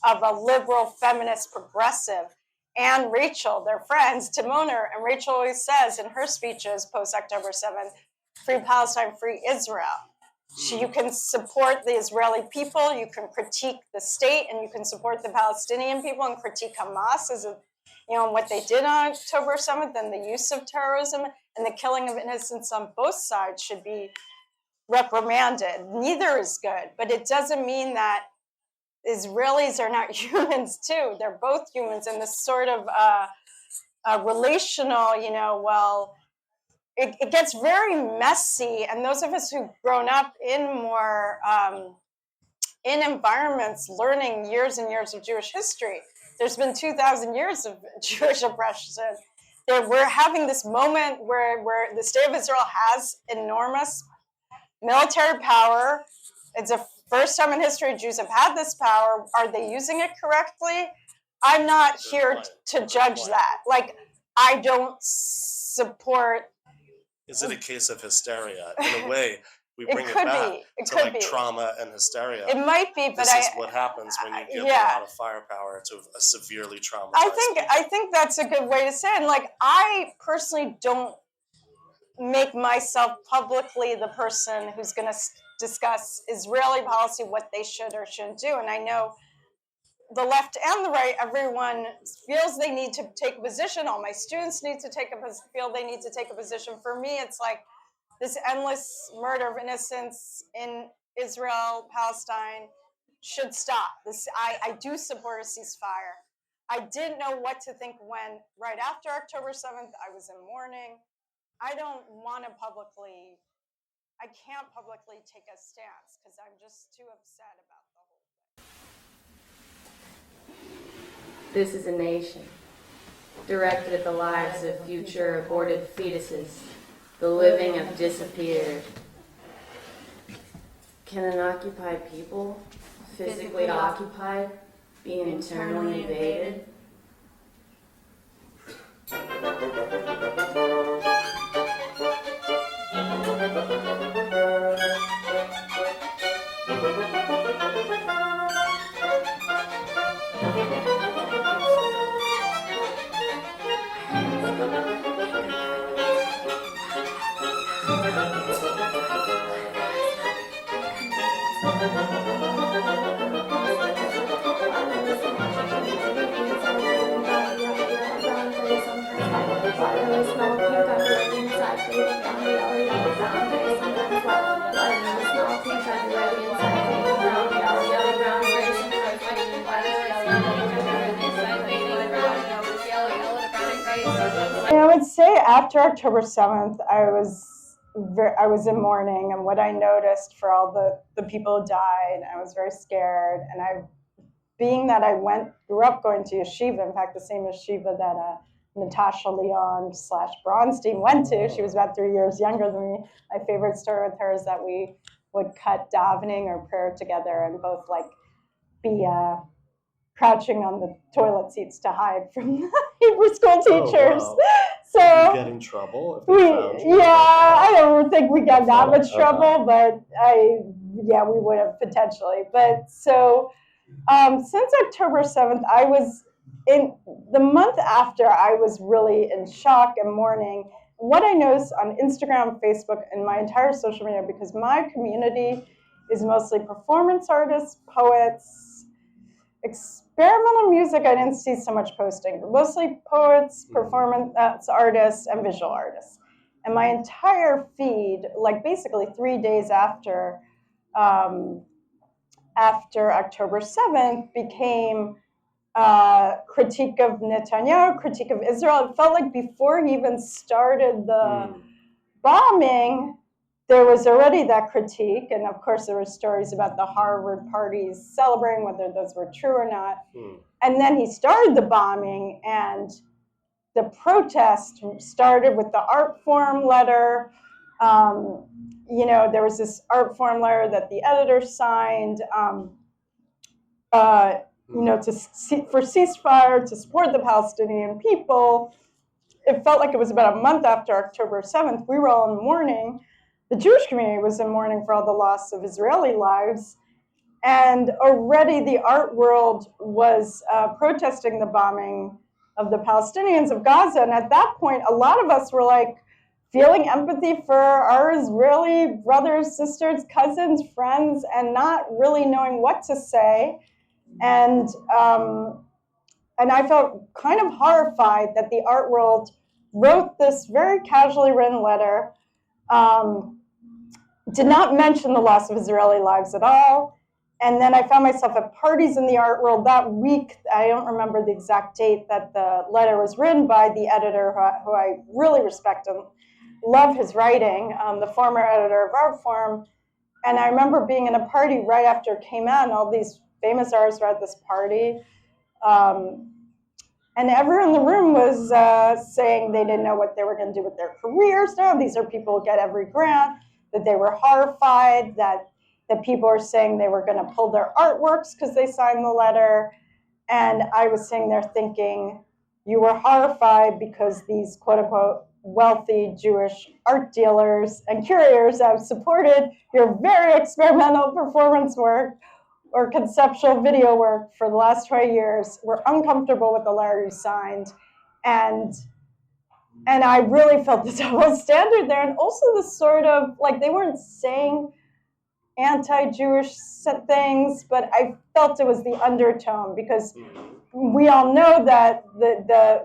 of a liberal, feminist, progressive, and Rachel, their friends, Timoner. And Rachel always says in her speeches post-October 7th, free Palestine, free Israel. You can support the Israeli people, you can critique the state, and you can support the Palestinian people and critique Hamas as a, what they did on October 7th and the use of terrorism and the killing of innocents on both sides should be reprimanded. Neither is good, but it doesn't mean that Israelis are not humans too. They're both humans, and this sort of relational, it gets very messy. And those of us who've grown up in more in environments learning years and years of Jewish history, there's been 2,000 years of Jewish oppression. We're having this moment where the state of Israel has enormous military power. It's the first time in history Jews have had this power. Are they using it correctly? I'm not here to judge that. Like, I don't support. Is it a case of hysteria? In a way, we bring it back to like trauma and hysteria. It might be, but this is what happens when you give a lot of firepower to a severely traumatized. I think that's a good way to say it. And like, I personally don't make myself publicly the person who's going to discuss Israeli policy, what they should or shouldn't do. And I know the left and the right, everyone feels they need to take a position. All my students feel they need to take a position. For me, it's like this endless murder of innocents in Israel, Palestine should stop. I do support a ceasefire. I didn't know what to think when, right after October 7th, I was in mourning. I can't publicly take a stance because I'm just too upset about the whole thing. This is a nation directed at the lives of future aborted fetuses. The living have disappeared. Can an occupied people, physically occupied, be internally invaded? I would say after October 7th, I was in mourning, and what I noticed for all the people who died, I was very scared. And being that I grew up going to yeshiva, in fact, the same yeshiva that Natasha Leon / Bronstein went to. She was about 3 years younger than me. My favorite story with her is that we would cut davening or prayer together and both like be crouching on the toilet seats to hide from the Hebrew school teachers. Oh, wow. So did you get in trouble? If they found you? I don't think we got that much trouble, but we would have potentially. But so since October 7th, I was in the month after, I was really in shock and mourning. What I noticed on Instagram, Facebook, and my entire social media, because my community is mostly performance artists, poets, experimental music. I didn't see so much posting, but mostly poets, performance artists, and visual artists. And my entire feed, like basically 3 days after October 7th, became critique of Netanyahu, critique of Israel. It felt like before he even started the bombing, there was already that critique. And of course, there were stories about the Harvard parties celebrating, whether those were true or not. And then he started the bombing, and the protest started with the art form letter. There was this art form letter that the editor signed, for ceasefire, to support the Palestinian people. It felt like it was about a month after October 7th. We were all in mourning. The Jewish community was in mourning for all the loss of Israeli lives. And already the art world was protesting the bombing of the Palestinians of Gaza. And at that point, a lot of us were like feeling empathy for our Israeli brothers, sisters, cousins, friends, and not really knowing what to say. And I felt kind of horrified that the art world wrote this very casually written letter, did not mention the loss of Israeli lives at all. And then I found myself at parties in the art world that week. I don't remember the exact date that the letter was written by the editor, who I really respect and love his writing, the former editor of Artform. And I remember being in a party right after it came out, and all these famous artists were at this party. And everyone in the room was saying they didn't know what they were going to do with their careers now. These are people who get every grant, that they were horrified, that people were saying they were going to pull their artworks because they signed the letter. And I was sitting there thinking, you were horrified because these quote unquote wealthy Jewish art dealers and curators have supported your very experimental performance work or conceptual video work for the last 20 years, were uncomfortable with the letter you signed. And I really felt the double standard there. And also the sort of, like, they weren't saying anti-Jewish things, but I felt it was the undertone, because we all know that the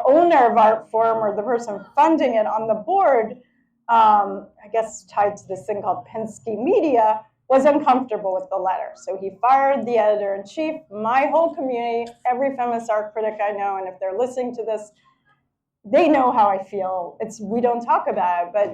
owner of Artform, or the person funding it on the board, I guess tied to this thing called Penske Media, was uncomfortable with the letter. So he fired the editor-in-chief. My whole community, every feminist art critic I know, and if they're listening to this, they know how I feel. We don't talk about it, but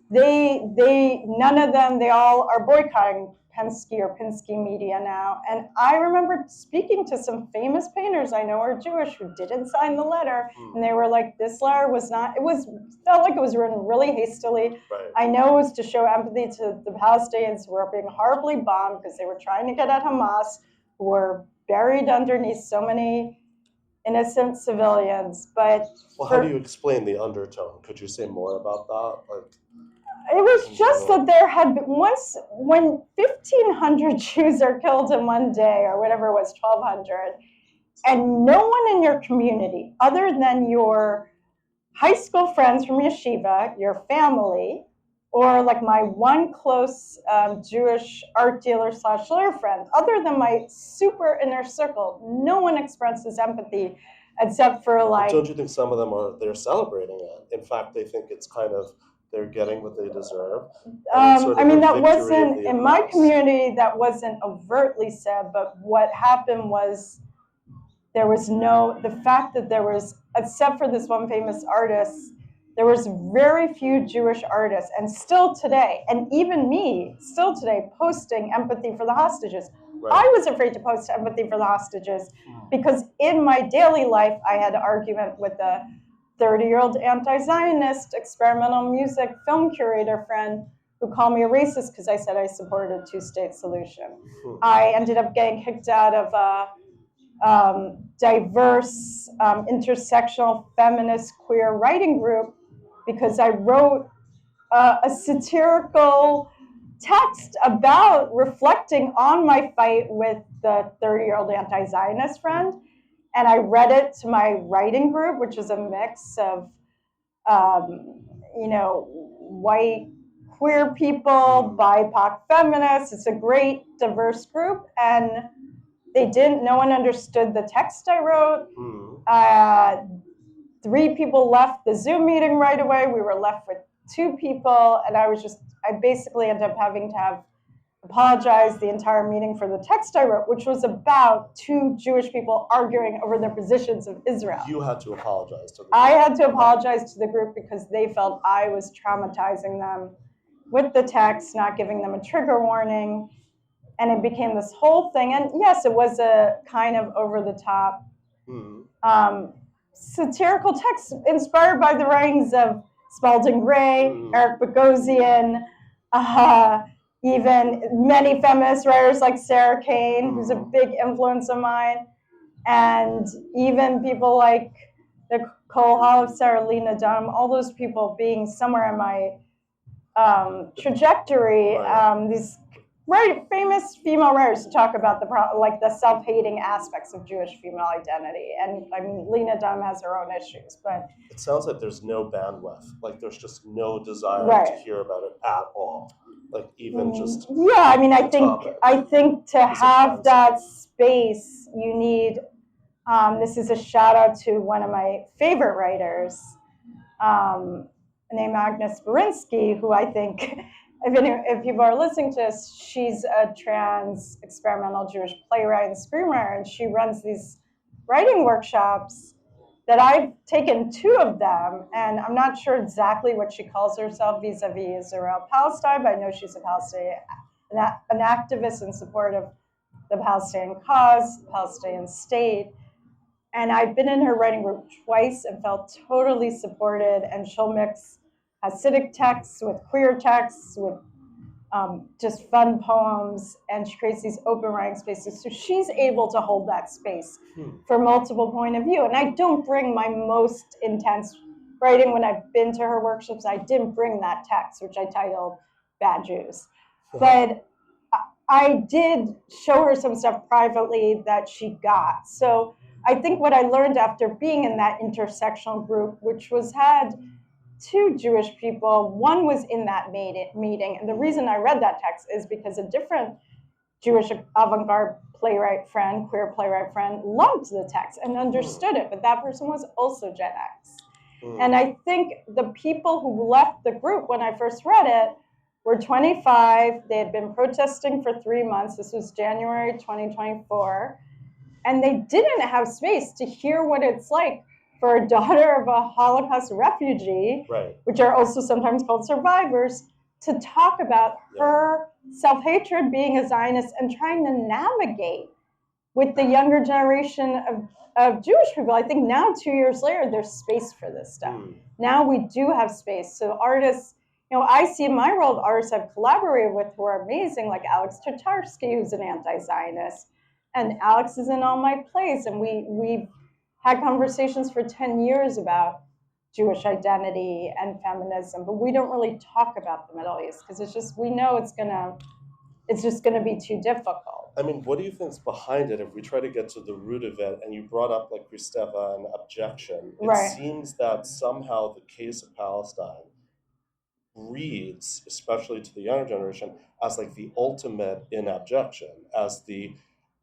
none of them, they all are boycotting Penske or Penske Media now. And I remember speaking to some famous painters I know are Jewish who didn't sign the letter, and they were like, this letter was not, felt like it was written really hastily. Right. I know it was to show empathy to the Palestinians who were being horribly bombed because they were trying to get at Hamas, who were buried underneath so many innocent civilians. But how do you explain the undertone? Could you say more about that? It was just that there had been, when 1,500 Jews are killed in one day, or whatever it was, 1,200, and no one in your community, other than your high school friends from yeshiva, your family, or like my one close Jewish art dealer / lawyer friend, other than my super inner circle, no one expresses empathy except for like... Don't you think some of them they're celebrating it? In fact, they think it's kind of, they're getting what they deserve. That wasn't, in my community, that wasn't overtly said, but what happened was the fact that there was, except for this one famous artist, there was very few Jewish artists, and still today, and even me, still today, posting empathy for the hostages. Right. I was afraid to post empathy for the hostages because in my daily life, I had an argument with a 30-year-old anti-Zionist experimental music film curator friend who called me a racist because I said I supported a two-state solution. I ended up getting kicked out of a diverse, intersectional, feminist, queer writing group because I wrote a satirical text about reflecting on my fight with the 30-year-old anti-Zionist friend. And I read it to my writing group, which is a mix of, white queer people, BIPOC feminists. It's a great diverse group. And no one understood the text I wrote. 3 people left the Zoom meeting right away. We were left with 2 people. And I basically ended up having to have apologized the entire meeting for the text I wrote, which was about two Jewish people arguing over their positions of Israel. You had to apologize to them. I had to apologize to the group because they felt I was traumatizing them with the text, not giving them a trigger warning. And it became this whole thing. And yes, it was a kind of over-the-top satirical text inspired by the writings of Spalding Gray, Eric Bogosian, even many feminist writers like Sarah Kane, who's a big influence of mine, and even people like Nicole Holliff, Sarah Lena Dunham, all those people being somewhere in my trajectory. These famous female writers to talk about the self-hating aspects of Jewish female identity. And I mean, Lena Dunham has her own issues, but it sounds like there's no bandwidth. Like there's just no desire to hear about it at all. Like even just I mean, I think to have that space, you need. This is a shout out to one of my favorite writers, named Agnes Berinsky, who I think, if people are listening to this, she's a trans experimental Jewish playwright and screenwriter, and she runs these writing workshops that I've taken 2 of them, and I'm not sure exactly what she calls herself vis-a-vis Israel-Palestine, but I know she's a Palestinian, an activist in support of the Palestinian cause, the Palestinian state. And I've been in her writing group twice and felt totally supported. And she'll mix Hasidic texts with queer texts, with just fun poems. And she creates these open writing spaces. So she's able to hold that space for multiple point of view. And I don't bring my most intense writing. When I've been to her workshops, I didn't bring that text, which I titled Bad Jews. But I did show her some stuff privately that she got. So I think what I learned after being in that intersectional group, which had 2 Jewish people, one was in that meeting. And the reason I read that text is because a different Jewish avant-garde playwright friend, queer playwright friend, loved the text and understood it. But that person was also Gen X. And I think the people who left the group when I first read it were 25. They had been protesting for 3 months. This was January 2024. And they didn't have space to hear what it's like for a daughter of a Holocaust refugee, which are also sometimes called survivors, to talk about her self-hatred, being a Zionist, and trying to navigate with the younger generation of Jewish people. I think now, 2 years later, there's space for this stuff. Now we do have space. So artists, I see in my world, artists I've collaborated with who are amazing, like Alex Tatarsky, who's an anti-Zionist. And Alex is in all my plays, and we've had conversations for 10 years about Jewish identity and feminism, but we don't really talk about the Middle East because we know it's just gonna be too difficult. I mean, what do you think is behind it? If we try to get to the root of it, and you brought up like Kristeva and objection, it seems that somehow the case of Palestine reads, especially to the younger generation, as like the ultimate in abjection, as the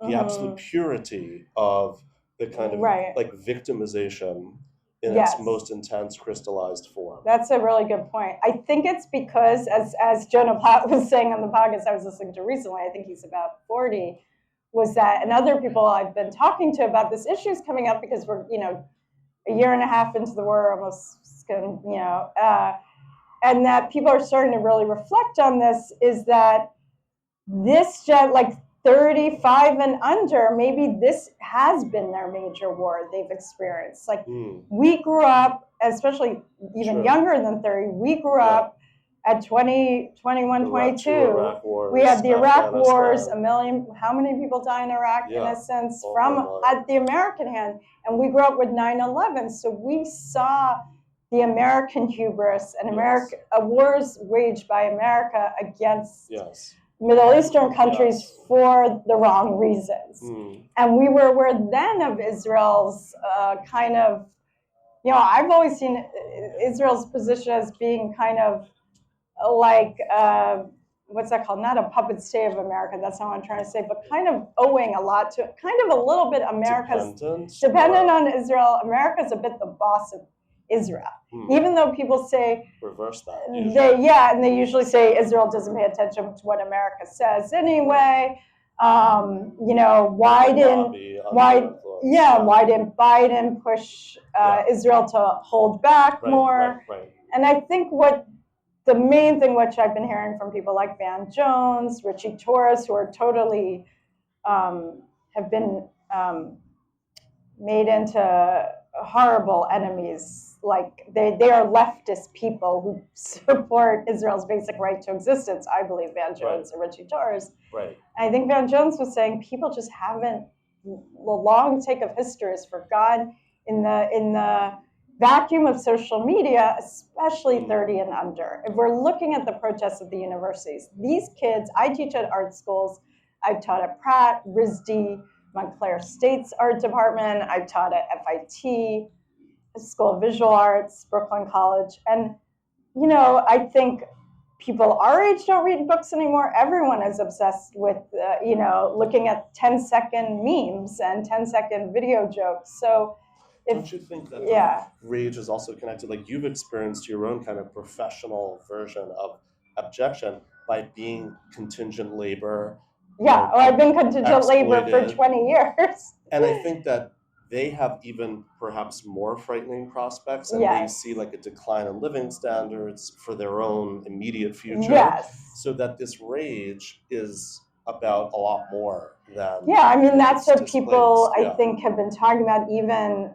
absolute purity of the kind of like victimization in its most intense crystallized form. That's a really good point. I think it's because, as Jonah Platt was saying on the podcast I was listening to recently, I think he's about 40, was that, and other people I've been talking to about this issue is coming up because we're, a year and a half into the war, almost, and that people are starting to really reflect on this, is that this, like 35 and under, maybe this has been their major war they've experienced. Like we grew up, especially even younger than 30, we grew up at 20, 21, 22. We had the Iraq wars, how many people die in Iraq in a sense at the American hand? And we grew up with 9/11. So we saw the American hubris and wars waged by America against Middle Eastern countries for the wrong reasons. And we were aware then of Israel's kind of, I've always seen Israel's position as being kind of like, what's that called? Not a puppet state of America, that's not what I'm trying to say, but kind of owing a lot to, kind of a little bit America's, dependent on Israel. America's a bit the boss of Israel. Even though people say reverse that. And they usually say Israel doesn't pay attention to what America says anyway. Why didn't Biden push Israel to hold back more? Right. And I think what the main thing which I've been hearing from people like Van Jones, Richie Torres, who are totally have been made into horrible enemies. Like they are leftist people who support Israel's basic right to existence. I believe Van Jones and Richie Torres. Right. And I think Van Jones was saying people just haven't. The long take of history has forgotten in the vacuum of social media, especially 30 and under. If we're looking at the protests at the universities, these kids. I teach at art schools. I've taught at Pratt, RISD, Montclair State's art department. I've taught at FIT. School of Visual Arts, Brooklyn College. And, I think people our age don't read books anymore. Everyone is obsessed with, looking at 10-second memes and 10-second video jokes. So don't you think that rage is also connected, like you've experienced your own kind of professional version of abjection by being contingent labor? I've been contingent labor for 20 years. And I think that they have even perhaps more frightening prospects, and they see like a decline in living standards for their own immediate future. Yes. So that this rage is about a lot more than that's what people I think have been talking about even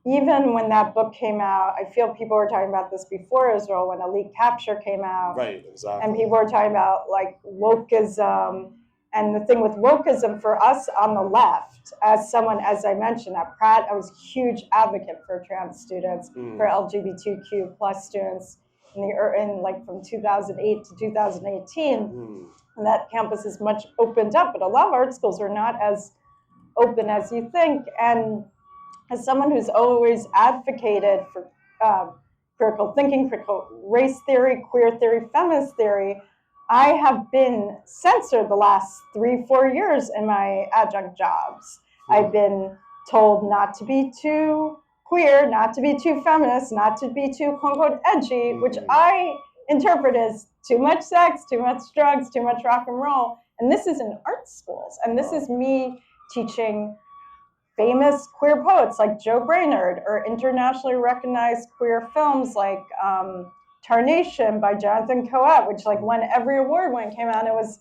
when that book came out. I feel people were talking about this before Israel when Elite Capture came out. Right, exactly. And people were talking about like wokeism. And the thing with wokeism for us on the left, as I mentioned at Pratt, I was a huge advocate for trans students, for LGBTQ plus students from 2008 to 2018. And that campus is much opened up, but a lot of art schools are not as open as you think. And as someone who's always advocated for critical thinking, critical race theory, queer theory, feminist theory, I have been censored the last 3-4 years in my adjunct jobs. I've been told not to be too queer, not to be too feminist, not to be too quote-unquote edgy, which I interpret as too much sex, too much drugs, too much rock and roll. And this is in art schools. And this is me teaching famous queer poets like Joe Brainerd or internationally recognized queer films like Tarnation by Jonathan Coët, which like won every award when it came out. It was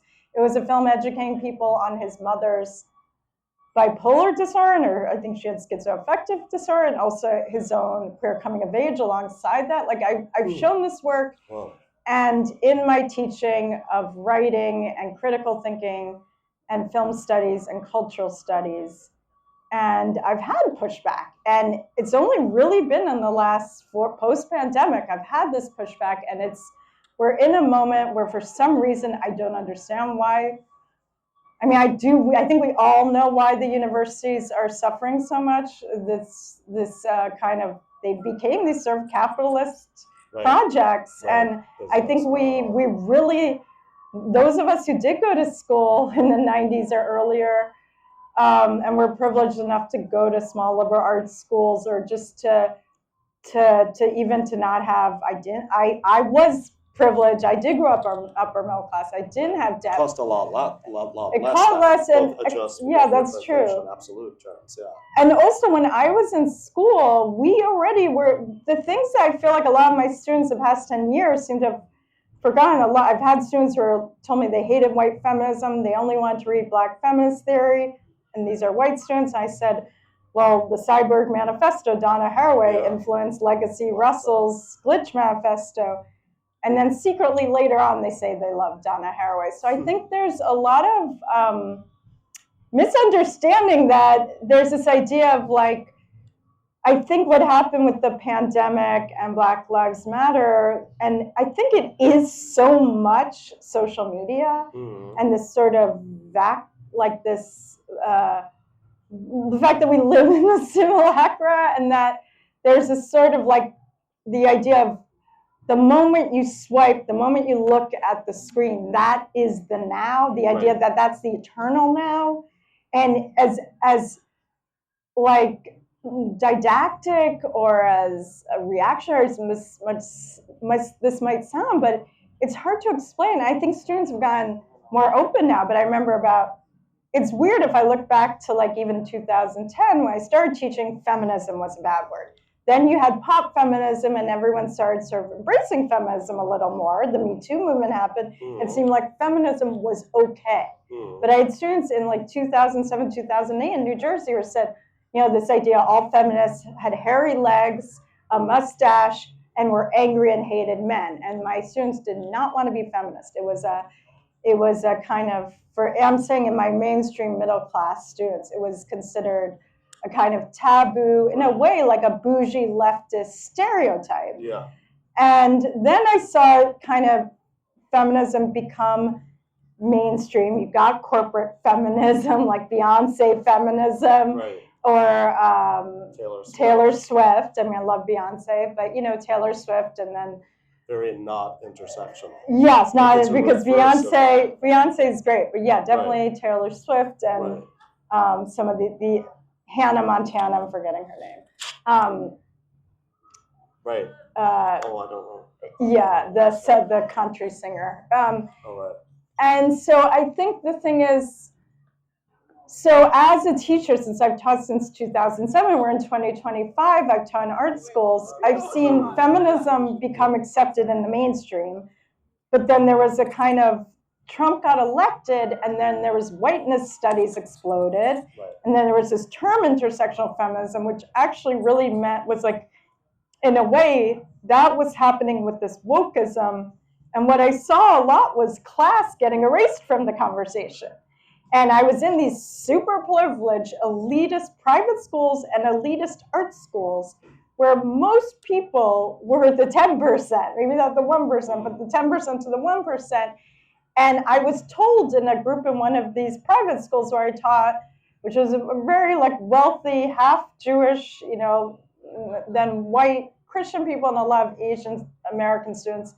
a film educating people on his mother's bipolar disorder, or I think she had schizoaffective disorder, and also his own queer coming of age alongside that. Like I've shown this work, and in my teaching of writing and critical thinking and film studies and cultural studies, and I've had pushback, and it's only really been in the last post-pandemic I've had this pushback, and we're in a moment where for some reason I don't understand why. I mean, I think we all know why the universities are suffering so much. This kind of, they became these sort of capitalist projects, and I think we really, those of us who did go to school in the 90s or earlier, and we're privileged enough to go to small liberal arts schools, or just to not have. I was privileged. I did grow up upper middle class. I didn't have debt. It cost a lot less. It cost less, and that's true. In absolute terms, And also, when I was in school, we already were the things that I feel like a lot of my students the past 10 years seem to have forgotten a lot. I've had students who told me they hated white feminism. They only wanted to read Black feminist theory. And these are white students. I said, well, the Cyborg Manifesto, Donna Haraway influenced Legacy Russell's Glitch Manifesto. And then secretly later on, they say they love Donna Haraway. So I think there's a lot of misunderstanding that there's this idea of like, I think what happened with the pandemic and Black Lives Matter, and I think it is so much social media and this sort of the fact that we live in the simulacra, and that there's this sort of like the idea of the moment you swipe, the moment you look at the screen, that is the now, the idea that that's the eternal now. And as like didactic or as reactionary as this might sound, but it's hard to explain. I think students have gotten more open now, but I remember it's weird if I look back to like even 2010 when I started teaching, feminism was a bad word. Then you had pop feminism and everyone started sort of embracing feminism a little more. The Me Too movement happened. It seemed like feminism was okay. But I had students in like 2007, 2008 in New Jersey who said, this idea all feminists had hairy legs, a mustache, and were angry and hated men. And my students did not want to be feminist. It was a kind of, I'm saying in my mainstream middle class students, it was considered a kind of taboo, in a way like a bougie leftist stereotype. Yeah. And then I saw kind of feminism become mainstream. You got corporate feminism, like Beyonce feminism, Right. or Taylor Swift. I mean, I love Beyonce, but Taylor Swift, and then very not intersectional. yes, not It's a because reverse of that. Beyonce is great, but yeah, definitely Right. Taylor Swift and some of the Hannah Montana. I'm forgetting her name. Right. I don't know. Yeah, the country singer. All right. And so I think the thing is, so as a teacher, since I've taught since 2007, we're in 2025, I've taught in art schools, I've seen feminism become accepted in the mainstream, but then there was a kind of, Trump got elected, and then there was whiteness studies exploded, Right. and then there was this term intersectional feminism, which actually really was like, in a way, that was happening with this wokeism. And what I saw a lot was class getting erased from the conversation. And I was in these super privileged elitist private schools and elitist art schools where most people were the 10%, maybe not the 1%, but the 10% to the 1%. And I was told in a group in one of these private schools where I taught, which was a very like wealthy, half Jewish, then white Christian people and a lot of Asian American students,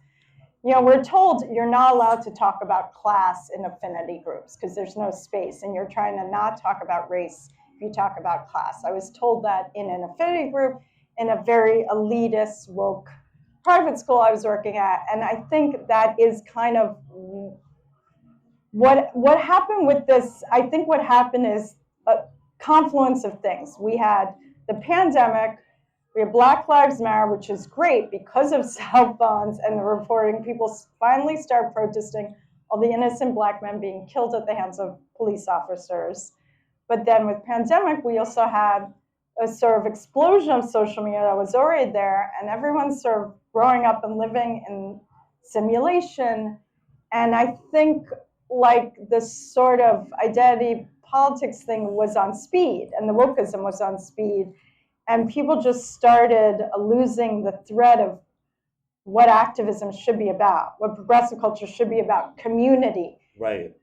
we're told you're not allowed to talk about class in affinity groups because there's no space, and you're trying to not talk about race if you talk about class. I was told that in an affinity group in a very elitist, woke private school I was working at, and I think that is kind of what happened with this. I think what happened is a confluence of things. We had the pandemic. We have Black Lives Matter, which is great because of cell phones and the reporting. People finally start protesting all the innocent Black men being killed at the hands of police officers. But then with pandemic, we also had a sort of explosion of social media that was already there, and everyone's sort of growing up and living in simulation. And I think like this sort of identity politics thing was on speed, and the wokeism was on speed. And people just started losing the thread of what activism should be about, what progressive culture should be about, community, Right.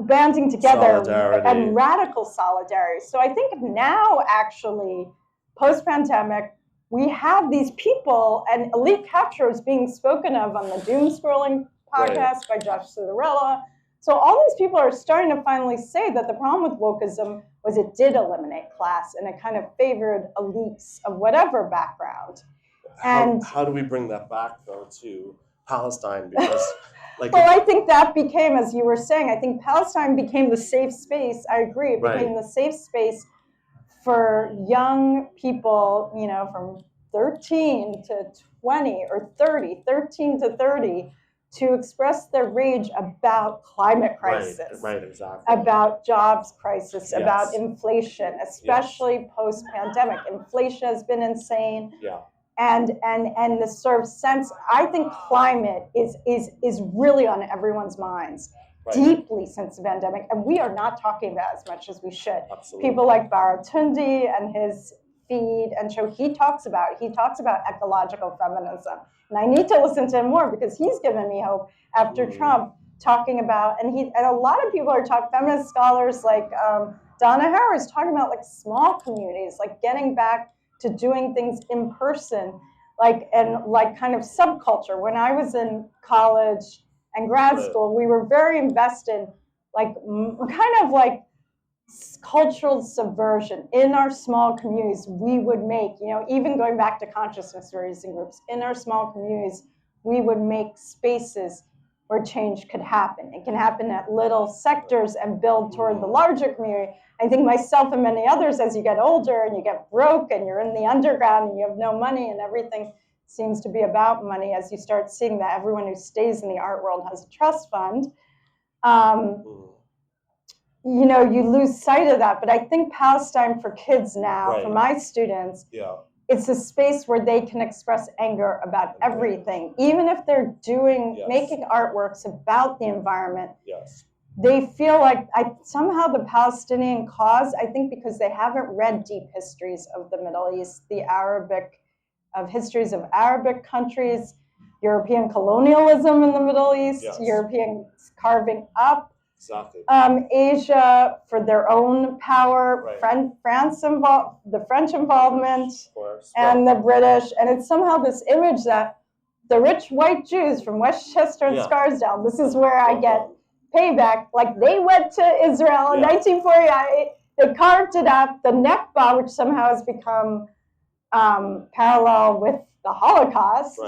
banding together, Solidarity. and radical solidarity. So I think now, actually, post-pandemic, we have these people, and elite capture is being spoken of on the Doom Scrolling podcast by Josh Citarella. So all these people are starting to finally say that the problem with wokeism was it did eliminate class, and it kind of favored elites of whatever background. And how do we bring that back though to Palestine? Because well, I think that became, as you were saying, I think Palestine became the safe space. I agree. It became the safe space for young people, from 13 to 20 or 30, 13 to 30, to express their rage about climate crisis, right, exactly, about jobs crisis, about inflation, especially post-pandemic. Inflation has been insane. Yeah. And the sort of sense, I think climate is really on everyone's minds deeply since the pandemic, and we are not talking about it as much as we should. Absolutely. People like Baratundi and his feed and show, he talks about ecological feminism. And I need to listen to him more because he's given me hope after Trump, talking about, and a lot of people are talking, feminist scholars like Donna Harris talking about like small communities, like getting back to doing things in person, and kind of subculture. When I was in college and grad school, we were very invested, kind of like cultural subversion in our small communities. We would make, even going back to consciousness raising groups, in our small communities, we would make spaces where change could happen. It can happen at little sectors and build toward the larger community. I think myself and many others, as you get older and you get broke and you're in the underground and you have no money and everything seems to be about money, as you start seeing that everyone who stays in the art world has a trust fund, you lose sight of that. But I think Palestine for kids now, for my students, it's a space where they can express anger about everything, even if they're making artworks about the environment. They feel like somehow the Palestinian cause, I think because they haven't read deep histories of the Middle East, histories of Arabic countries, European colonialism in the Middle East, European carving up Asia for their own power, the French involvement, and the British. And it's somehow this image that the rich white Jews from Westchester and Scarsdale, this is where I get payback. Like they went to Israel in 1948, they carved it up, the Nakba, which somehow has become parallel with the Holocaust.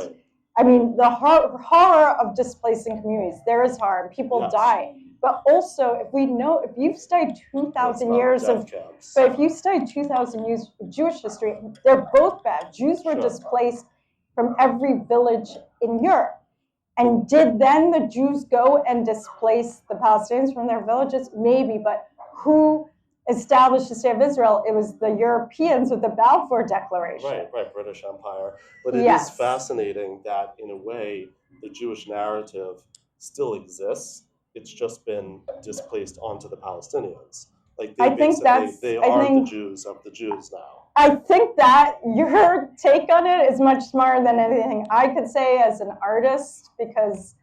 I mean, the horror of displacing communities. There is harm. People die. But also, if you've studied 2,000 years if you studied 2,000 years of Jewish history, they're both bad. Jews were displaced from every village in Europe. And did then the Jews go and displace the Palestinians from their villages? Maybe, but who established the State of Israel? It was the Europeans with the Balfour Declaration. Right, British Empire. But it is fascinating that, in a way, the Jewish narrative still exists. It's just been displaced onto the Palestinians. Like they are the Jews of the Jews now. I think that your take on it is much smarter than anything I could say as an artist, because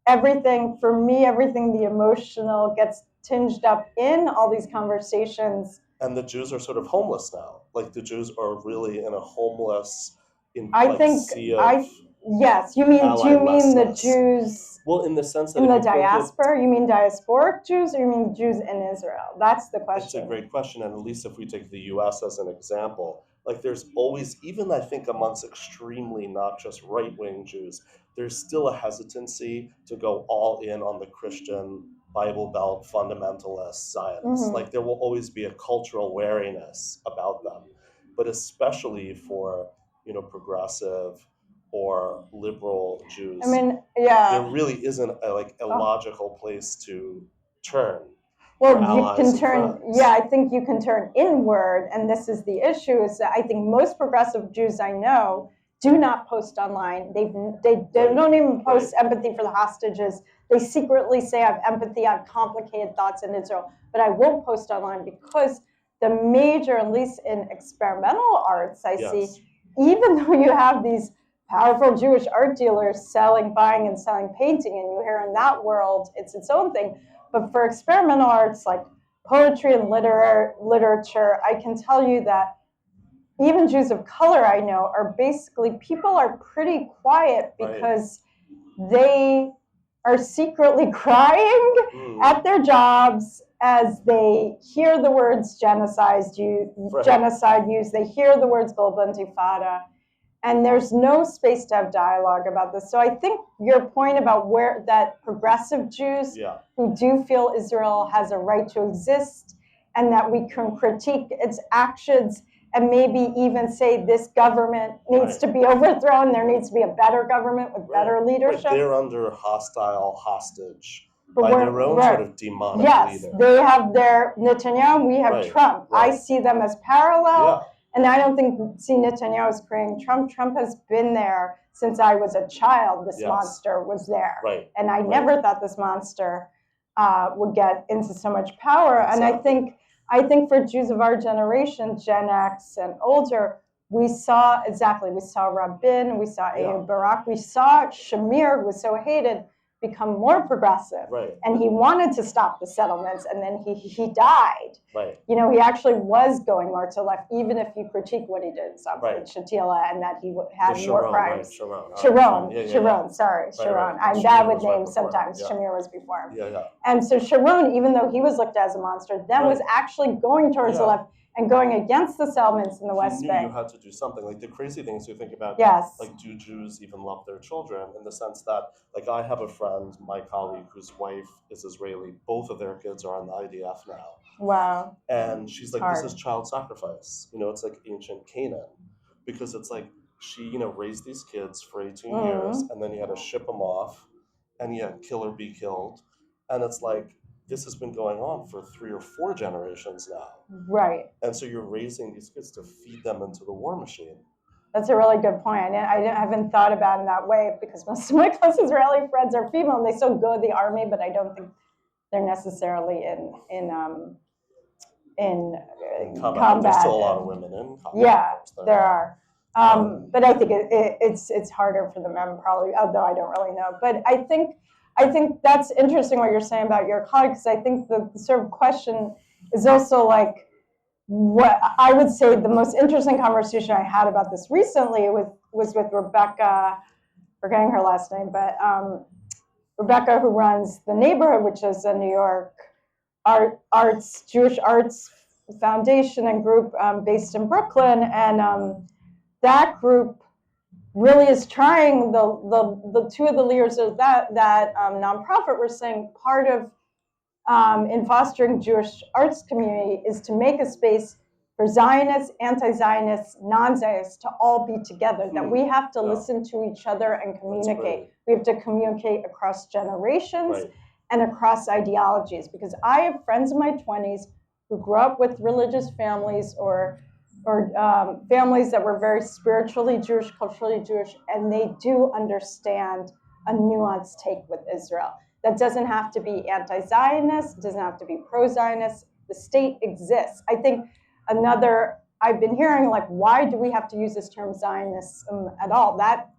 everything the emotional gets tinged up in all these conversations. And the Jews are sort of homeless now. Like the Jews are really in a homeless Yes, do you mean the Jews? Well, in the sense that in the diaspora, you mean diasporic Jews, or you mean Jews in Israel? That's the question. It's a great question, and at least if we take the U.S. as an example, like there's always, even I think amongst extremely not just right-wing Jews, there's still a hesitancy to go all in on the Christian Bible Belt fundamentalist Zionists. Like there will always be a cultural wariness about them, but especially for progressive or liberal Jews, there really isn't a logical place to turn. Well, you can turn. Yeah, I think you can turn inward, and this is the issue: is that I think most progressive Jews I know do not post online. They don't even post empathy for the hostages. They secretly say I have empathy, I have complicated thoughts in Israel, but I won't post online because the major, at least in experimental arts, I see, even though you have these powerful Jewish art dealers buying and selling painting, and you hear in that world it's its own thing. But for experimental arts like poetry and literature, I can tell you that even Jews of color I know people are pretty quiet because they are secretly crying at their jobs as they hear the words genocide used, they hear the words global intifada. And there's no space to have dialogue about this. So I think your point about that progressive Jews who do feel Israel has a right to exist and that we can critique its actions and maybe even say this government needs to be overthrown, there needs to be a better government with better leadership. They're under hostage by their own sort of demonic leader. Yes, they have their Netanyahu, we have Trump. I see them as parallel. And I don't see Netanyahu as creating Trump. Trump has been there since I was a child. This monster was there. And I never thought this monster would get into so much power. Exactly. And I think for Jews of our generation, Gen X and older, we saw Rabin, we saw Ehud Barak, we saw Shamir, who was so hated. become more progressive. Right. And he wanted to stop the settlements, and then he died. Right. You know, he actually was going more to the left, even if you critique what he did in Right. Shatila and that he had The more Sharon, crimes. right? Sharon, Yeah, yeah, Sharon, yeah. sorry, Sharon. Right. I'm Shamir bad with was right names before him, sometimes. yeah. Shamir was before him. Yeah, yeah. And so Sharon, even though he was looked at as a monster, then was actually going towards the left and going against the settlements in the West He Bank. knew you had to do something. Like the crazy thing is, you think about, Yes. like, do Jews even love their children? In the sense that, like, I have a friend, my colleague, whose wife is Israeli. Both of their kids are on the IDF now. Wow. And she's like, Hard. this is child sacrifice. You know, it's like ancient Canaan. Because it's like, she, you know, raised these kids for 18 years, and then you had to ship them off, and you had kill or be killed. And it's like, this has been going on for 3 or 4 generations now. Right. And so you're raising these kids to feed them into the war machine. That's a really good point. I haven't thought about it in that way, because most of my close Israeli friends are female, and they still go to the army, but I don't think they're necessarily in combat. There's still a lot of women in combat. Yeah, there are. But I think it's harder for the men, probably, although I don't really know. But I think that's interesting what you're saying about your colleague, because I think the sort of question is also like, what I would say the most interesting conversation I had about this recently was with Rebecca, forgetting her last name, but Rebecca, who runs The Neighborhood, which is a New York Jewish arts foundation and group based in Brooklyn, and that group really is trying. The two of the leaders of that nonprofit were saying part of in fostering Jewish arts community is to make a space for Zionists, anti-Zionists, non-Zionists to all be together, that we have to listen to each other and communicate. We have to communicate across generations and across ideologies, because I have friends in my 20s who grew up with religious families or families that were very spiritually Jewish, culturally Jewish, and they do understand a nuanced take with Israel. That doesn't have to be anti-Zionist, doesn't have to be pro-Zionist. The state exists. I think I've been hearing, like, why do we have to use this term Zionism at all? That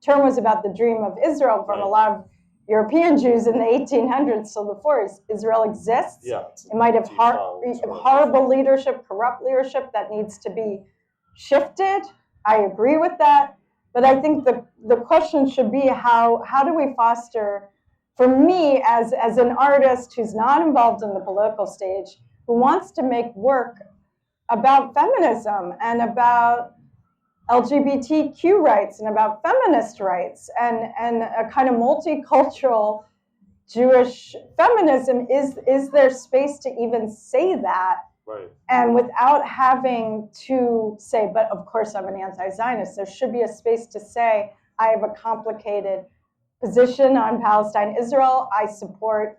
term was about the dream of Israel from a lot of European Jews in the 1800s till the 40s. Israel exists. Yeah, it might have horrible leadership, corrupt leadership that needs to be shifted. I agree with that. But I think the question should be, how do we foster, for me as an artist who's not involved in the political stage, who wants to make work about feminism and about LGBTQ rights and about feminist rights and a kind of multicultural Jewish feminism, is there space to even say that? Right. And without having to say, but of course I'm an anti-Zionist, there should be a space to say, I have a complicated position on Palestine, Israel. I support,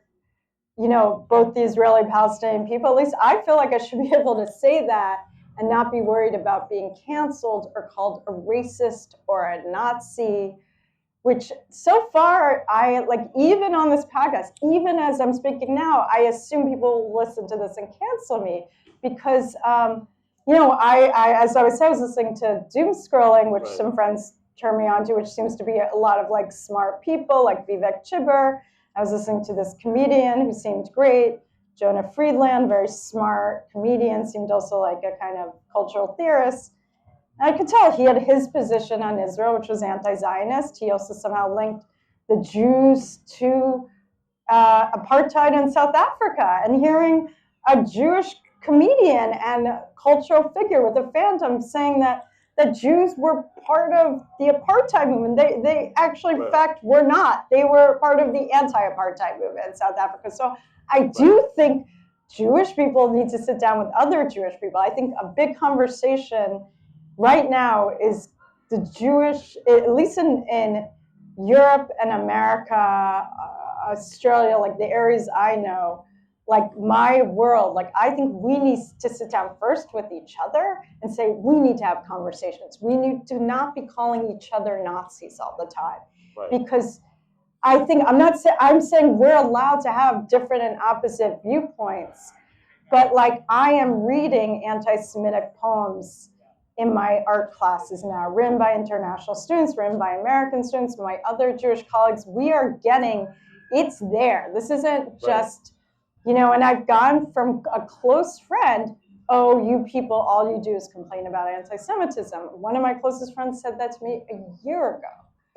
both the Israeli Palestinian people. At least I feel like I should be able to say that and not be worried about being canceled or called a racist or a Nazi, which so far, even on this podcast, even as I'm speaking now, I assume people will listen to this and cancel me because, I as I was listening to doom scrolling, which some friends turn me on to, which seems to be a lot of like smart people like Vivek Chibber. I was listening to this comedian who seemed great, Jonah Friedland, very smart comedian, seemed also like a kind of cultural theorist. And I could tell he had his position on Israel, which was anti-Zionist. He also somehow linked the Jews to apartheid in South Africa. And hearing a Jewish comedian and cultural figure with a phantom saying that the Jews were part of the apartheid movement. They actually, in fact, were not. They were part of the anti-apartheid movement in South Africa. So I do think Jewish people need to sit down with other Jewish people. I think a big conversation right now is the Jewish, at least in Europe and America, Australia, like the areas I know, like my world, like I think we need to sit down first with each other and say, we need to have conversations. We need to not be calling each other Nazis all the time. Because I think, I'm saying we're allowed to have different and opposite viewpoints, but like I am reading anti-Semitic poems in my art classes now, written by international students, written by American students, my other Jewish colleagues. We are getting, it's there. This isn't just, you know, and I've gone from a close friend, oh, you people, all you do is complain about anti-Semitism. One of my closest friends said that to me a year ago.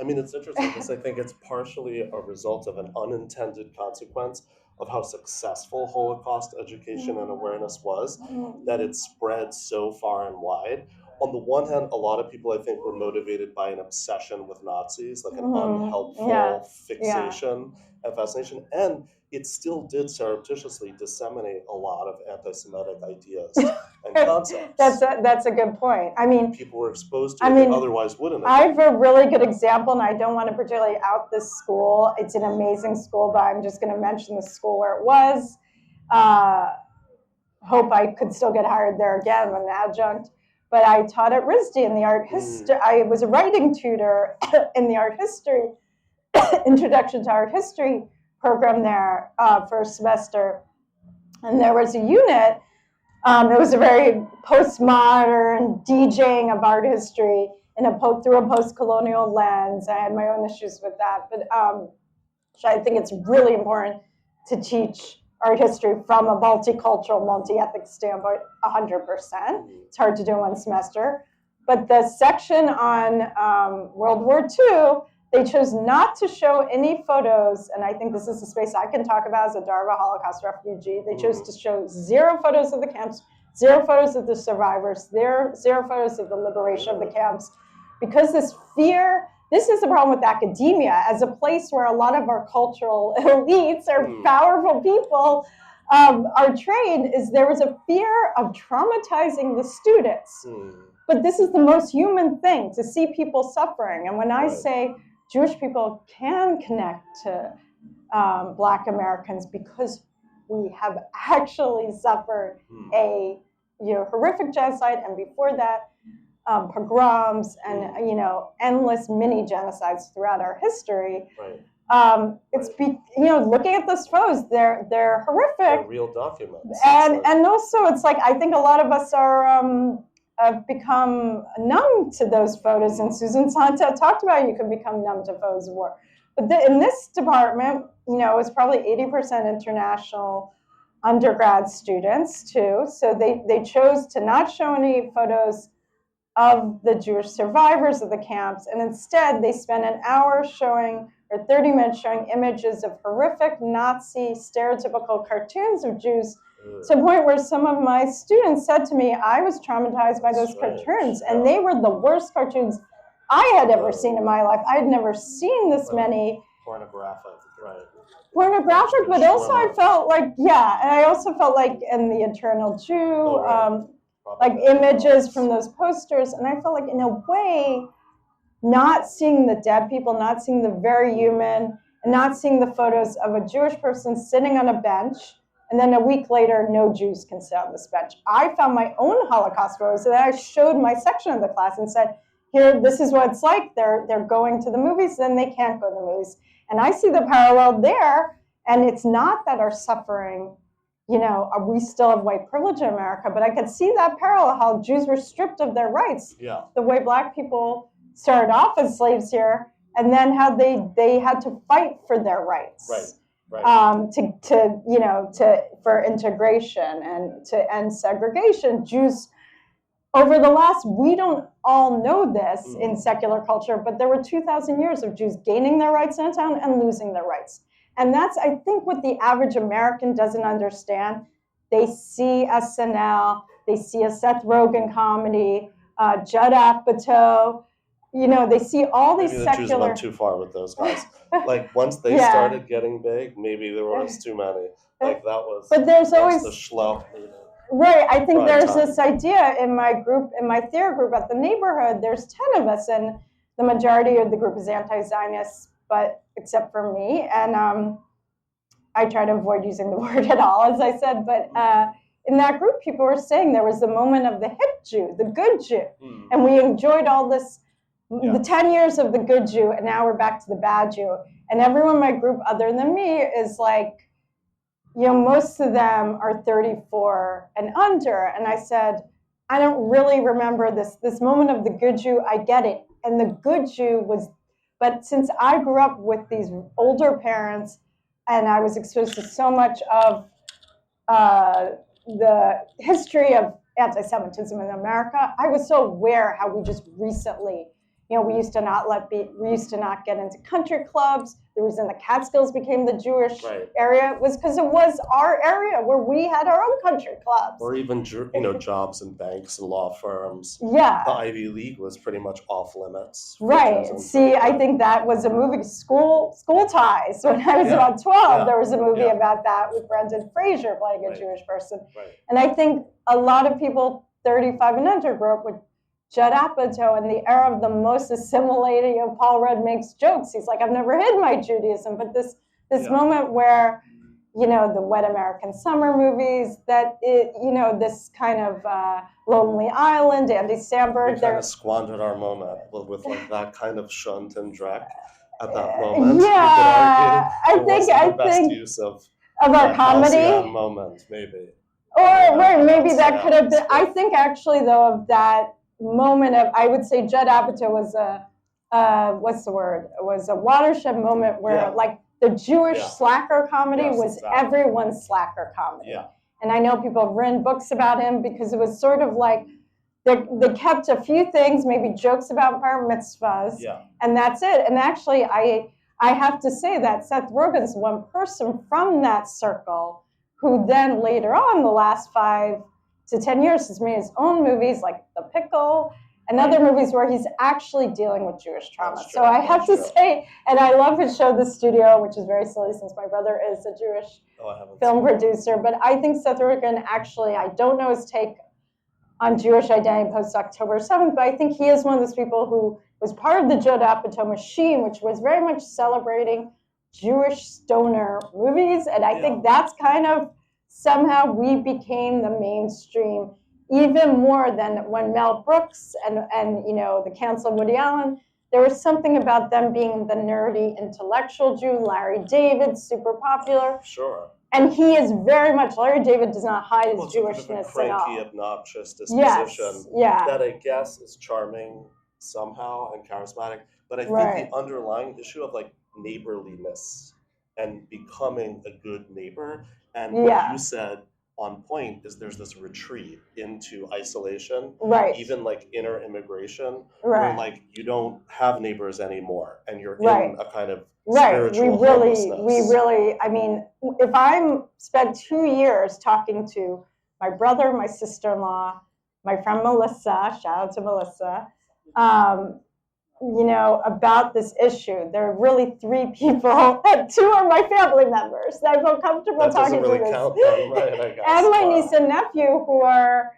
I mean, it's interesting because I think it's partially a result of an unintended consequence of how successful Holocaust education and awareness was, that it spread so far and wide. On the one hand, a lot of people, I think, were motivated by an obsession with Nazis, like an unhelpful fixation and fascination. And it still did surreptitiously disseminate a lot of anti-Semitic ideas and concepts. That's a good point. I mean, people were exposed to it that otherwise wouldn't have. I have a really good example, and I don't want to particularly out this school. It's an amazing school, but I'm just going to mention the school where it was. Hope I could still get hired there again. I'm an adjunct. But I taught at RISD in the art history. I was a writing tutor in the art history, introduction to art history program there for a semester. And there was a unit. It was a very postmodern DJing of art history through a post-colonial lens. I had my own issues with that. But I think it's really important to teach art history from a multicultural, multi-ethnic standpoint, 100%. It's hard to do in one semester. But the section on World War II, they chose not to show any photos, and I think this is a space I can talk about as a Darva Holocaust refugee. They chose to show 0 photos of the camps, 0 photos of the survivors, 0 photos of the liberation of the camps, because this fear. This is the problem with academia as a place where a lot of our cultural elites or powerful people are trained, is there was a fear of traumatizing the students. But this is the most human thing, to see people suffering. And when I say Jewish people can connect to Black Americans because we have actually suffered a horrific genocide, and before that, pogroms and endless mini genocides throughout our history. It's looking at those photos, they're horrific. They're real documents. And also, it's like I think a lot of us are have become numb to those photos. And Susan Sontag talked about you can become numb to photos of war. But in this department, it was probably 80% international undergrad students too. So they chose to not show any photos of the Jewish survivors of the camps, and instead they spent an hour showing, or 30 minutes showing, images of horrific Nazi stereotypical cartoons of Jews, to the point where some of my students said to me, I was traumatized by those cartoons, and they were the worst cartoons I had ever seen in my life. I had never seen this many. Pornographic, but also I felt like, and I also felt like in The Eternal Jew, like images from those posters, and I felt like in a way, not seeing the dead people, not seeing the very human, and not seeing the photos of a Jewish person sitting on a bench, and then a week later, no Jews can sit on this bench. I found my own Holocaust photos, and I showed my section of the class and said, here, this is what it's like. They're going to the movies, then they can't go to the movies. And I see the parallel there, and it's not that our suffering, we still have white privilege in America, but I could see that parallel, how Jews were stripped of their rights. The way Black people started off as slaves here, and then how they had to fight for their rights. For integration and to end segregation. Jews, over the last, we don't all know this in secular culture, but there were 2,000 years of Jews gaining their rights in a town and losing their rights. And that's, I think, what the average American doesn't understand. They see SNL, they see a Seth Rogen comedy, Judd Apatow, they see all these maybe secular... Jews went too far with those guys. Like, once they started getting big, maybe there was too many. Like, that was... But there's always... the schlock, Right, I think there's this idea in my group, in my theater group at the neighborhood, there's 10 of us, and the majority of the group is anti-Zionist, but except for me, and I try to avoid using the word at all, as I said, but in that group, people were saying there was the moment of the hip Jew, the good Jew, and we enjoyed all this, the 10 years of the good Jew, and now we're back to the bad Jew, and everyone in my group, other than me, is like, most of them are 34 and under, and I said, I don't really remember this moment of the good Jew. I get it. And the good Jew was, but since I grew up with these older parents and I was exposed to so much of the history of anti-Semitism in America, I was so aware how we just recently, we used to not get into country clubs. The reason the Catskills became the Jewish area was because it was our area where we had our own country clubs. Or even, jobs in banks and law firms. Yeah. The Ivy League was pretty much off limits. Right. See, I think that was a movie, School Ties. When I was about 12, there was a movie about that with Brendan Fraser playing a Jewish person. Right. And I think a lot of people 35 and under grew up with Judd Apatow in the era of the most assimilating of Paul Rudd makes jokes. He's like, I've never hid my Judaism, but this moment where, the Wet American Summer movies, this kind of Lonely Island, Andy Samberg. We kind of squandered our moment with like that kind of shunt and dreck at that moment. Yeah, I think best use of our comedy moment, maybe. Or maybe that could have been. I think actually though of that moment of, I would say Judd Apatow was was a watershed moment where like the Jewish slacker comedy was everyone's slacker comedy. Yeah. And I know people have written books about him because it was sort of like they kept a few things, maybe jokes about bar mitzvahs, and that's it. And actually, I have to say that Seth Rogen's one person from that circle who then later on, the last 5 to 10 years, has made his own movies like The Pickle and other movies where he's actually dealing with Jewish trauma. So I have to say, and I love his show, The Studio, which is very silly since my brother is a Jewish film producer. But I think Seth Rogen actually, I don't know his take on Jewish identity post-October 7th, but I think he is one of those people who was part of the Judd Apatow machine, which was very much celebrating Jewish stoner movies. And I think that's kind of somehow we became the mainstream even more than when Mel Brooks and the canceled Woody Allen, there was something about them being the nerdy intellectual Jew. Larry David, super popular. Sure. And he is very much, Larry David does not hide his Jewishness at all. Cranky, obnoxious disposition that I guess is charming somehow and charismatic. But I think the underlying issue of like neighborliness and becoming a good neighbor, and what you said on point is there's this retreat into isolation, even like inner immigration, where like you don't have neighbors anymore and you're in a kind of spiritual homelessness. We really, I mean, if I'm spent 2 years talking to my brother, my sister-in-law, my friend Melissa, shout out to Melissa, about this issue. There are really 3 people, 2 are my family members that I feel comfortable talking to this. Count them, right, I guess. And my niece and nephew, who are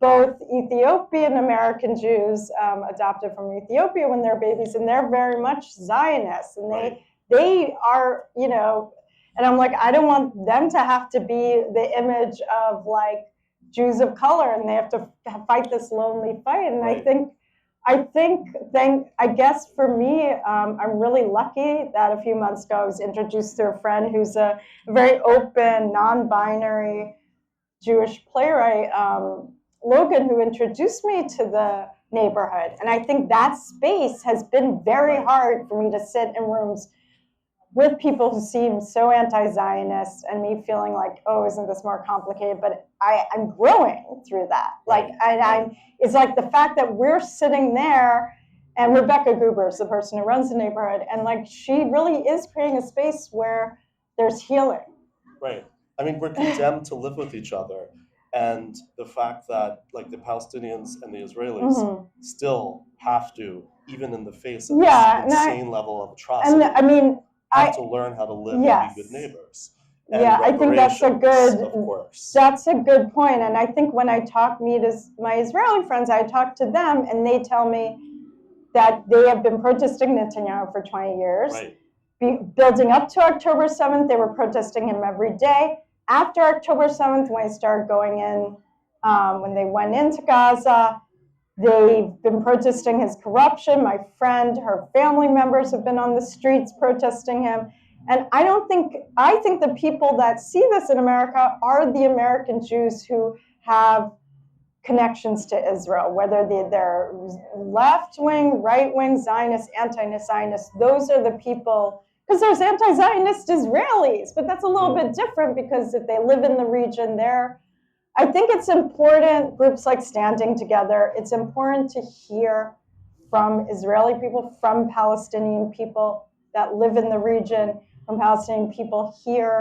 both Ethiopian American Jews, adopted from Ethiopia when they're babies, and they're very much Zionists, and they are, and I'm like, I don't want them to have to be the image of like Jews of color, and they have to fight this lonely fight. And I guess for me, I'm really lucky that a few months ago I was introduced to a friend who's a very open, non-binary Jewish playwright, Logan, who introduced me to the neighborhood. And I think that space has been very hard for me to sit in rooms with people who seem so anti-Zionist and me feeling like, oh, isn't this more complicated? But I'm growing through that. It's like the fact that we're sitting there, and Rebecca Gruber is the person who runs the neighborhood, and like she really is creating a space where there's healing. Right. I mean, we're condemned to live with each other. And the fact that like the Palestinians and the Israelis still have to, even in the face of this insane level of atrocity, and I mean, have to learn how to live and be good neighbors. And I think that's a good point. And I think when I meet my Israeli friends, I talk to them and they tell me that they have been protesting Netanyahu for 20 years. Building up to October 7th, they were protesting him every day. After October 7th, when he started going in, when they went into Gaza, they've been protesting his corruption. My friend, her family members have been on the streets protesting him. And I think the people that see this in America are the American Jews who have connections to Israel, whether they're left-wing, right-wing, Zionist, anti-Zionist. Those are the people, because there's anti-Zionist Israelis, but that's a little bit different because if they live in the region there, I think it's important, groups like Standing Together, it's important to hear from Israeli people, from Palestinian people that live in the region, from Palestinian people here.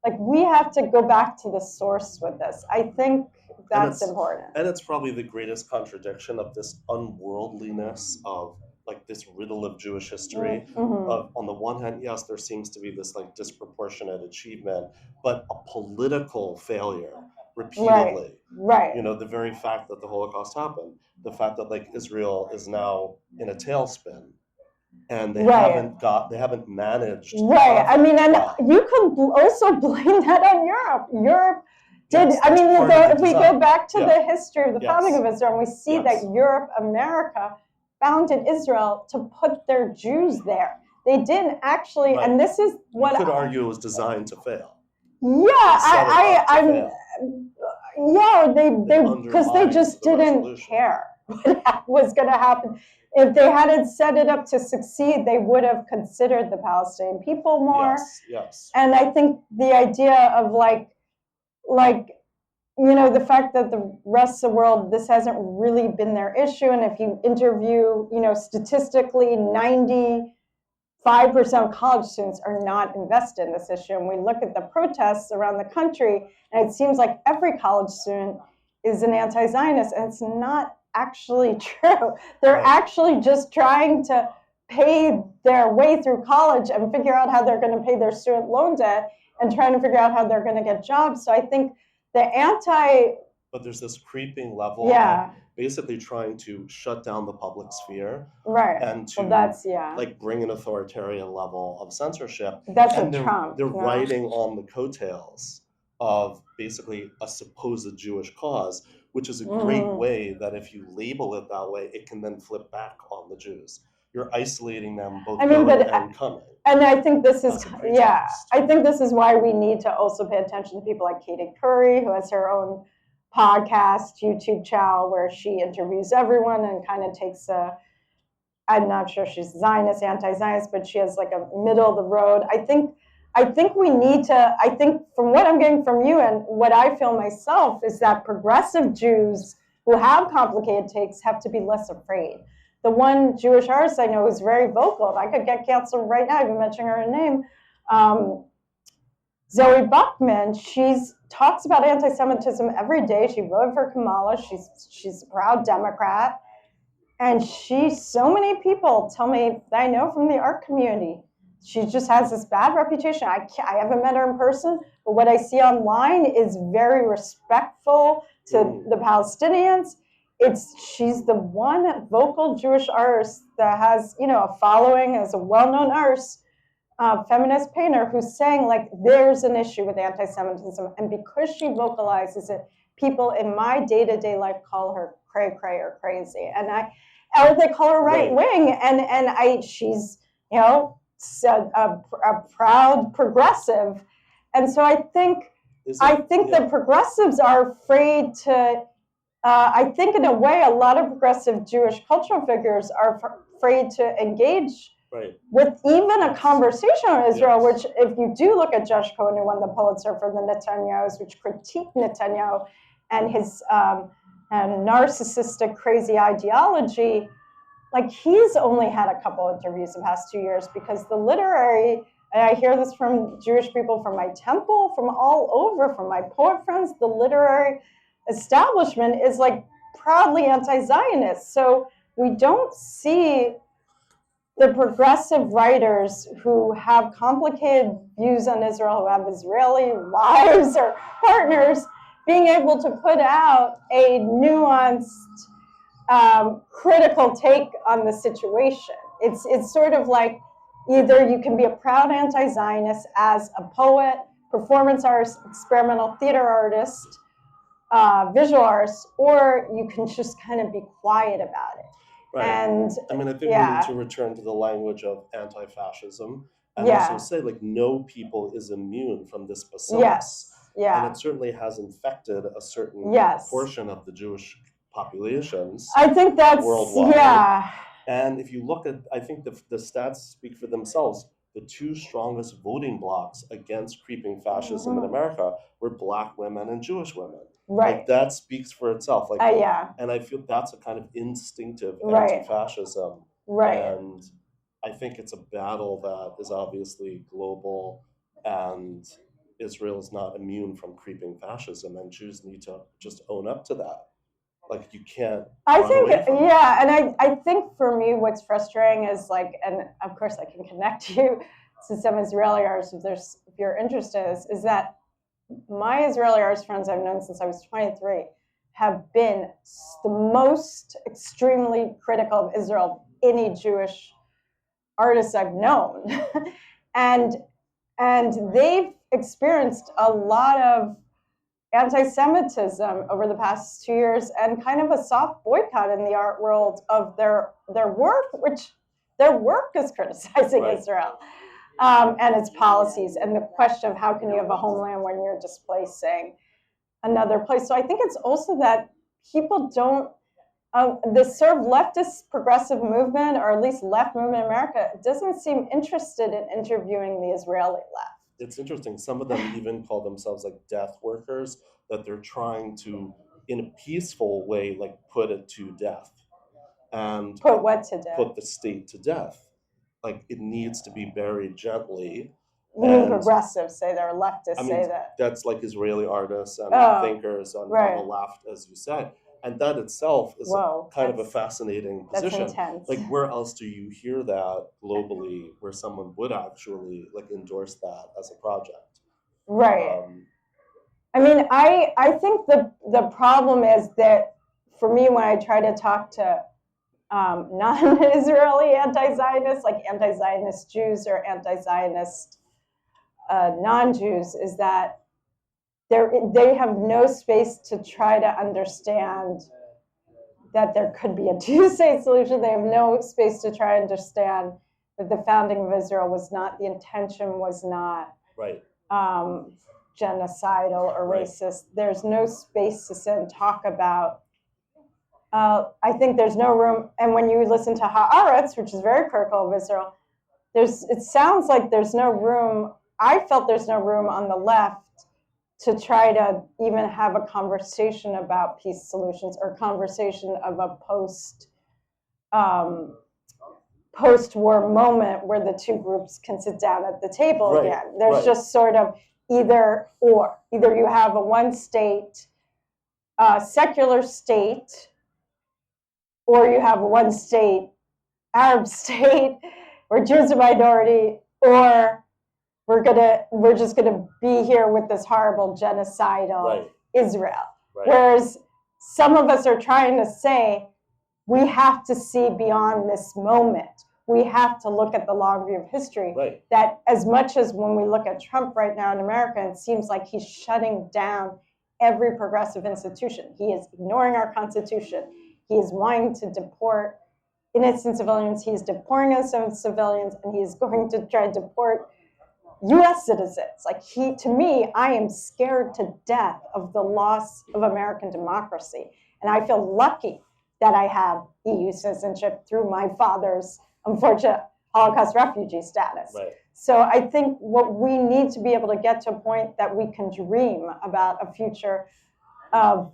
Like, we have to go back to the source with this. I think that's important. And it's probably the greatest contradiction of this unworldliness of like this riddle of Jewish history. Of, on the one hand, yes, there seems to be this like disproportionate achievement, but a political failure repeatedly. Right. You know, the very fact that the Holocaust happened, the fact that like Israel is now in a tailspin, and they haven't managed. Right. I mean, and you could also blame that on Europe. Europe did. I mean, if we go back to the history of the founding of Israel, and we see that Europe, America, founded Israel to put their Jews there. They didn't actually, and this is what you could argue it was designed to fail. They because they just didn't care what was going to happen. If they hadn't set it up to succeed, they would have considered the Palestinian people more. Yes. And I think the idea of like, you know, the fact that the rest of the world, this hasn't really been their issue. And if you interview, you know, statistically, 95% of college students are not invested in this issue. And we look at the protests around the country, and it seems like every college student is an anti-Zionist, and it's not actually true. They're actually just trying to pay their way through college and figure out how they're going to pay their student loan debt and trying to figure out how they're going to get jobs. So I think but there's this creeping level of basically trying to shut down the public sphere, and to like bring an authoritarian level of censorship. That's and Trump. They're riding on the coattails of basically a supposed Jewish cause, which is a great way that if you label it that way, it can then flip back on the Jews. You're isolating them both going and coming. And I think this is, I think this is why we need to also pay attention to people like Katie Curry, who has her own podcast, YouTube channel, where she interviews everyone and kind of takes I'm not sure she's Zionist, anti-Zionist, but she has like a middle of the road. I think we need to, I think from what I'm getting from you and what I feel myself is that progressive Jews who have complicated takes have to be less afraid. The one Jewish artist I know is very vocal. If I could get canceled right now, I've been mentioning her name. Zoe Buckman, she talks about anti-Semitism every day. She voted for Kamala. She's a proud Democrat. And so many people tell me that I know from the art community, she just has this bad reputation. I haven't met her in person, but what I see online is very respectful to the Palestinians. She's the one vocal Jewish artist that has, you know, a following as a well-known artist, feminist painter who's saying like there's an issue with anti-Semitism, and because she vocalizes it, people in my day-to-day life call her cray-cray or crazy, or they call her right-wing, and she's, you know, a proud progressive, and so I think the progressives are afraid to. I think in a way, a lot of progressive Jewish cultural figures are afraid to engage with even a conversation on Israel, which if you do look at Josh Cohen, who won the Pulitzer for the Netanyahus, which critiqued Netanyahu and his and narcissistic, crazy ideology, like he's only had a couple interviews the past 2 years because the literary, and I hear this from Jewish people from my temple, from all over, from my poet friends, the literary establishment is like proudly anti-Zionist. So we don't see the progressive writers who have complicated views on Israel, who have Israeli wives or partners, being able to put out a nuanced, critical take on the situation. It's sort of like either you can be a proud anti-Zionist as a poet, performance artist, experimental theater artist, visual artist, or you can just kind of be quiet about it. Right. And I mean, I think we need to return to the language of anti-fascism and also say, like, no people is immune from this bacillus. And it certainly has infected a certain portion of the Jewish populations I think that's worldwide. yeah. And if you look at, I think the stats speak for themselves. The two strongest voting blocs against creeping fascism in America were Black women and Jewish women. Right. Like that speaks for itself. Like, Yeah. and I feel that's a kind of instinctive Right. anti-fascism. Right. And I think it's a battle that is obviously global, and Israel is not immune from creeping fascism, and Jews need to just own up to that. Like you can't. I run think, away from it. yeah, and I think for me, what's frustrating is like, and of course I can connect you to some Israeli artists if you're interested, is that my Israeli artist friends I've known since I was 23 have been the most extremely critical of Israel, any Jewish artists I've known, and they've experienced a lot of anti-Semitism over the past 2 years, and kind of a soft boycott in the art world of their work, which their work is criticizing Right. Israel and its policies, and the question of how can you have a homeland when you're displacing another place. So I think it's also that people don't, this sort of leftist progressive movement, or at least left movement in America, doesn't seem interested in interviewing the Israeli left. It's interesting. Some of them even call themselves like death workers, that they're trying to, in a peaceful way, like put it to death. And Put what to death? Put the state to death. Like it needs to be buried gently. You mean progressives say they're leftists say that? That's like Israeli artists and thinkers on the left, as you said. And that itself is kind of a fascinating position. That's intense. Like where else do you hear that globally where someone would actually like endorse that as a project? Right. I mean, I think the problem is that for me, when I try to talk to non-Israeli anti-Zionists, like anti-Zionist Jews or anti-Zionist non-Jews, is that they have no space to try to understand that there could be a two-state solution. They have no space to try to understand that the founding of Israel was not, the intention was not right. Genocidal or racist. There's no space to sit and talk about. I think there's no room, and when you listen to Haaretz, which is very critical of Israel, it sounds like there's no room. I felt there's no room on the left to try to even have a conversation about peace solutions, or conversation of a post-war moment where the two groups can sit down at the table again. There's just sort of either or. Either you have a one-state, secular state, or you have a one-state Arab state where Jews are minority, or we're just gonna be here with this horrible genocidal Israel. Right. Whereas some of us are trying to say we have to see beyond this moment. We have to look at the long view of history. Right. That as much as when we look at Trump right now in America, it seems like he's shutting down every progressive institution. He is ignoring our Constitution. He is wanting to deport innocent civilians. He is deporting innocent civilians, and he is going to try to deport U.S. citizens. Like to me, I am scared to death of the loss of American democracy. And I feel lucky that I have EU citizenship through my father's unfortunate Holocaust refugee status. Right. So I think what we need to be able to get to a point that we can dream about a future of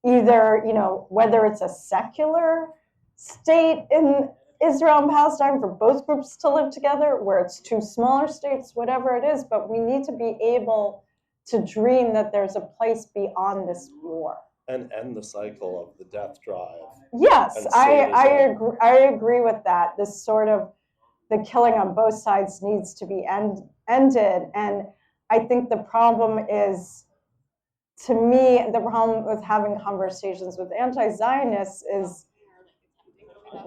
either, whether it's a secular state in Israel and Palestine for both groups to live together, where it's two smaller states, whatever it is, but we need to be able to dream that there's a place beyond this war. And end the cycle of the death drive. Yes, I agree with that. This sort of, the killing on both sides needs to be ended. And I think the problem is, to me, the problem with having conversations with anti-Zionists is,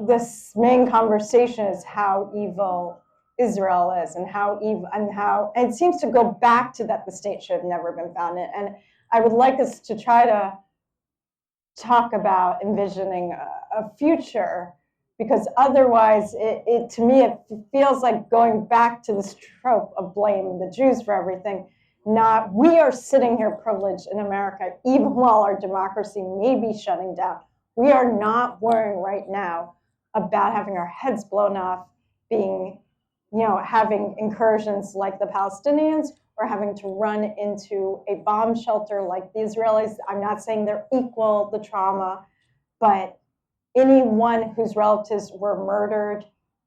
this main conversation is how evil Israel is, and how evil, and it seems to go back to that the state should have never been founded. And I would like us to try to talk about envisioning a future, because otherwise, to me, it feels like going back to this trope of blaming the Jews for everything, we are sitting here privileged in America, even while our democracy may be shutting down. We are not worrying right now about having our heads blown off, being, having incursions like the Palestinians, or having to run into a bomb shelter like the Israelis. I'm not saying they're equal, the trauma, but anyone whose relatives were murdered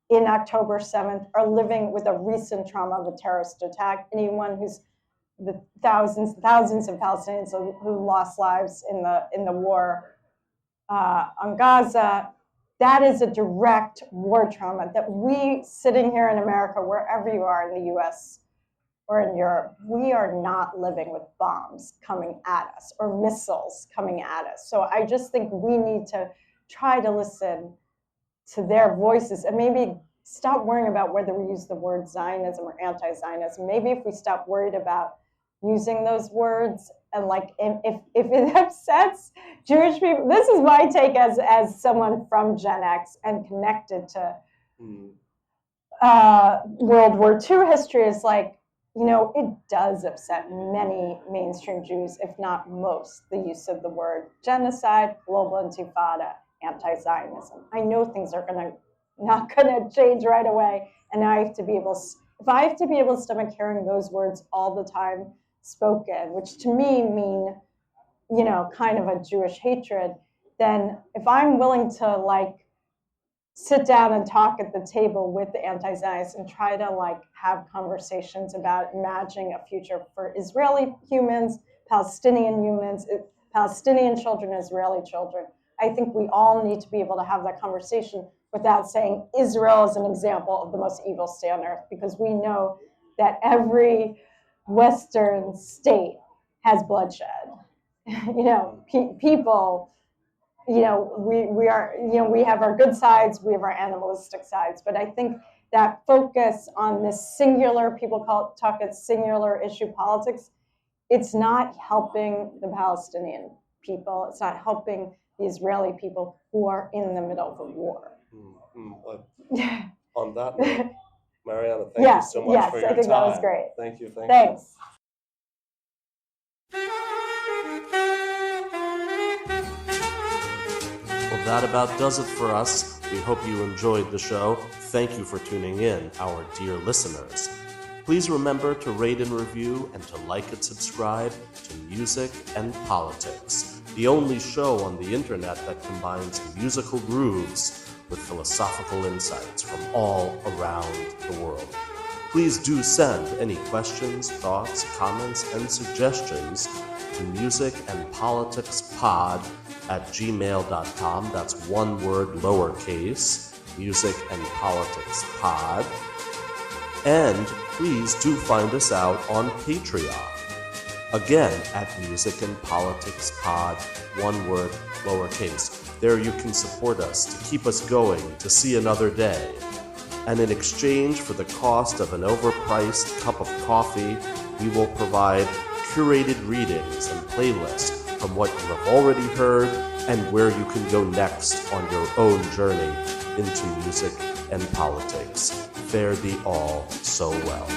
in October 7th are living with a recent trauma of a terrorist attack. Anyone who's the thousands of Palestinians who lost lives in the war on Gaza, that is a direct war trauma that we sitting here in America, wherever you are in the US or in Europe, we are not living with bombs coming at us or missiles coming at us. So I just think we need to try to listen to their voices and maybe stop worrying about whether we use the word Zionism or anti-Zionism. Maybe if we stop worried about using those words, and like if it upsets Jewish people, this is my take as someone from Gen X and connected to World War II history, is like, it does upset many mainstream Jews, if not most, the use of the word genocide, global intifada, anti-Zionism. I know things are not gonna change right away, and now I have to be able. If I have to be able to stomach hearing those words all the time spoken, which to me mean, kind of a Jewish hatred, then if I'm willing to sit down and talk at the table with the anti-Zionists and try to have conversations about imagining a future for Israeli humans, Palestinian humans, Palestinian children, Israeli children, I think we all need to be able to have that conversation without saying Israel is an example of the most evil state on earth, because we know that every Western state has bloodshed. People, we have our good sides, we have our animalistic sides, but I think that focus on this singular, people talk it singular issue politics, it's not helping the Palestinian people, it's not helping the Israeli people who are in the middle of a war. On that note, Marianna, thank you so much for your time. I think that was great. Thank you. Thanks. Well, that about does it for us. We hope you enjoyed the show. Thank you for tuning in, our dear listeners. Please remember to rate and review and to like and subscribe to Music and Politics, the only show on the internet that combines musical grooves with philosophical insights from all around the world. Please do send any questions, thoughts, comments, and suggestions to musicandpoliticspod@gmail.com. That's one word lowercase, musicandpoliticspod. And please do find us out on Patreon. Again, at Music and Politics Pod, one word lowercase. There you can support us to keep us going to see another day. And in exchange for the cost of an overpriced cup of coffee, we will provide curated readings and playlists from what you have already heard and where you can go next on your own journey into music and politics. Fare thee all so well.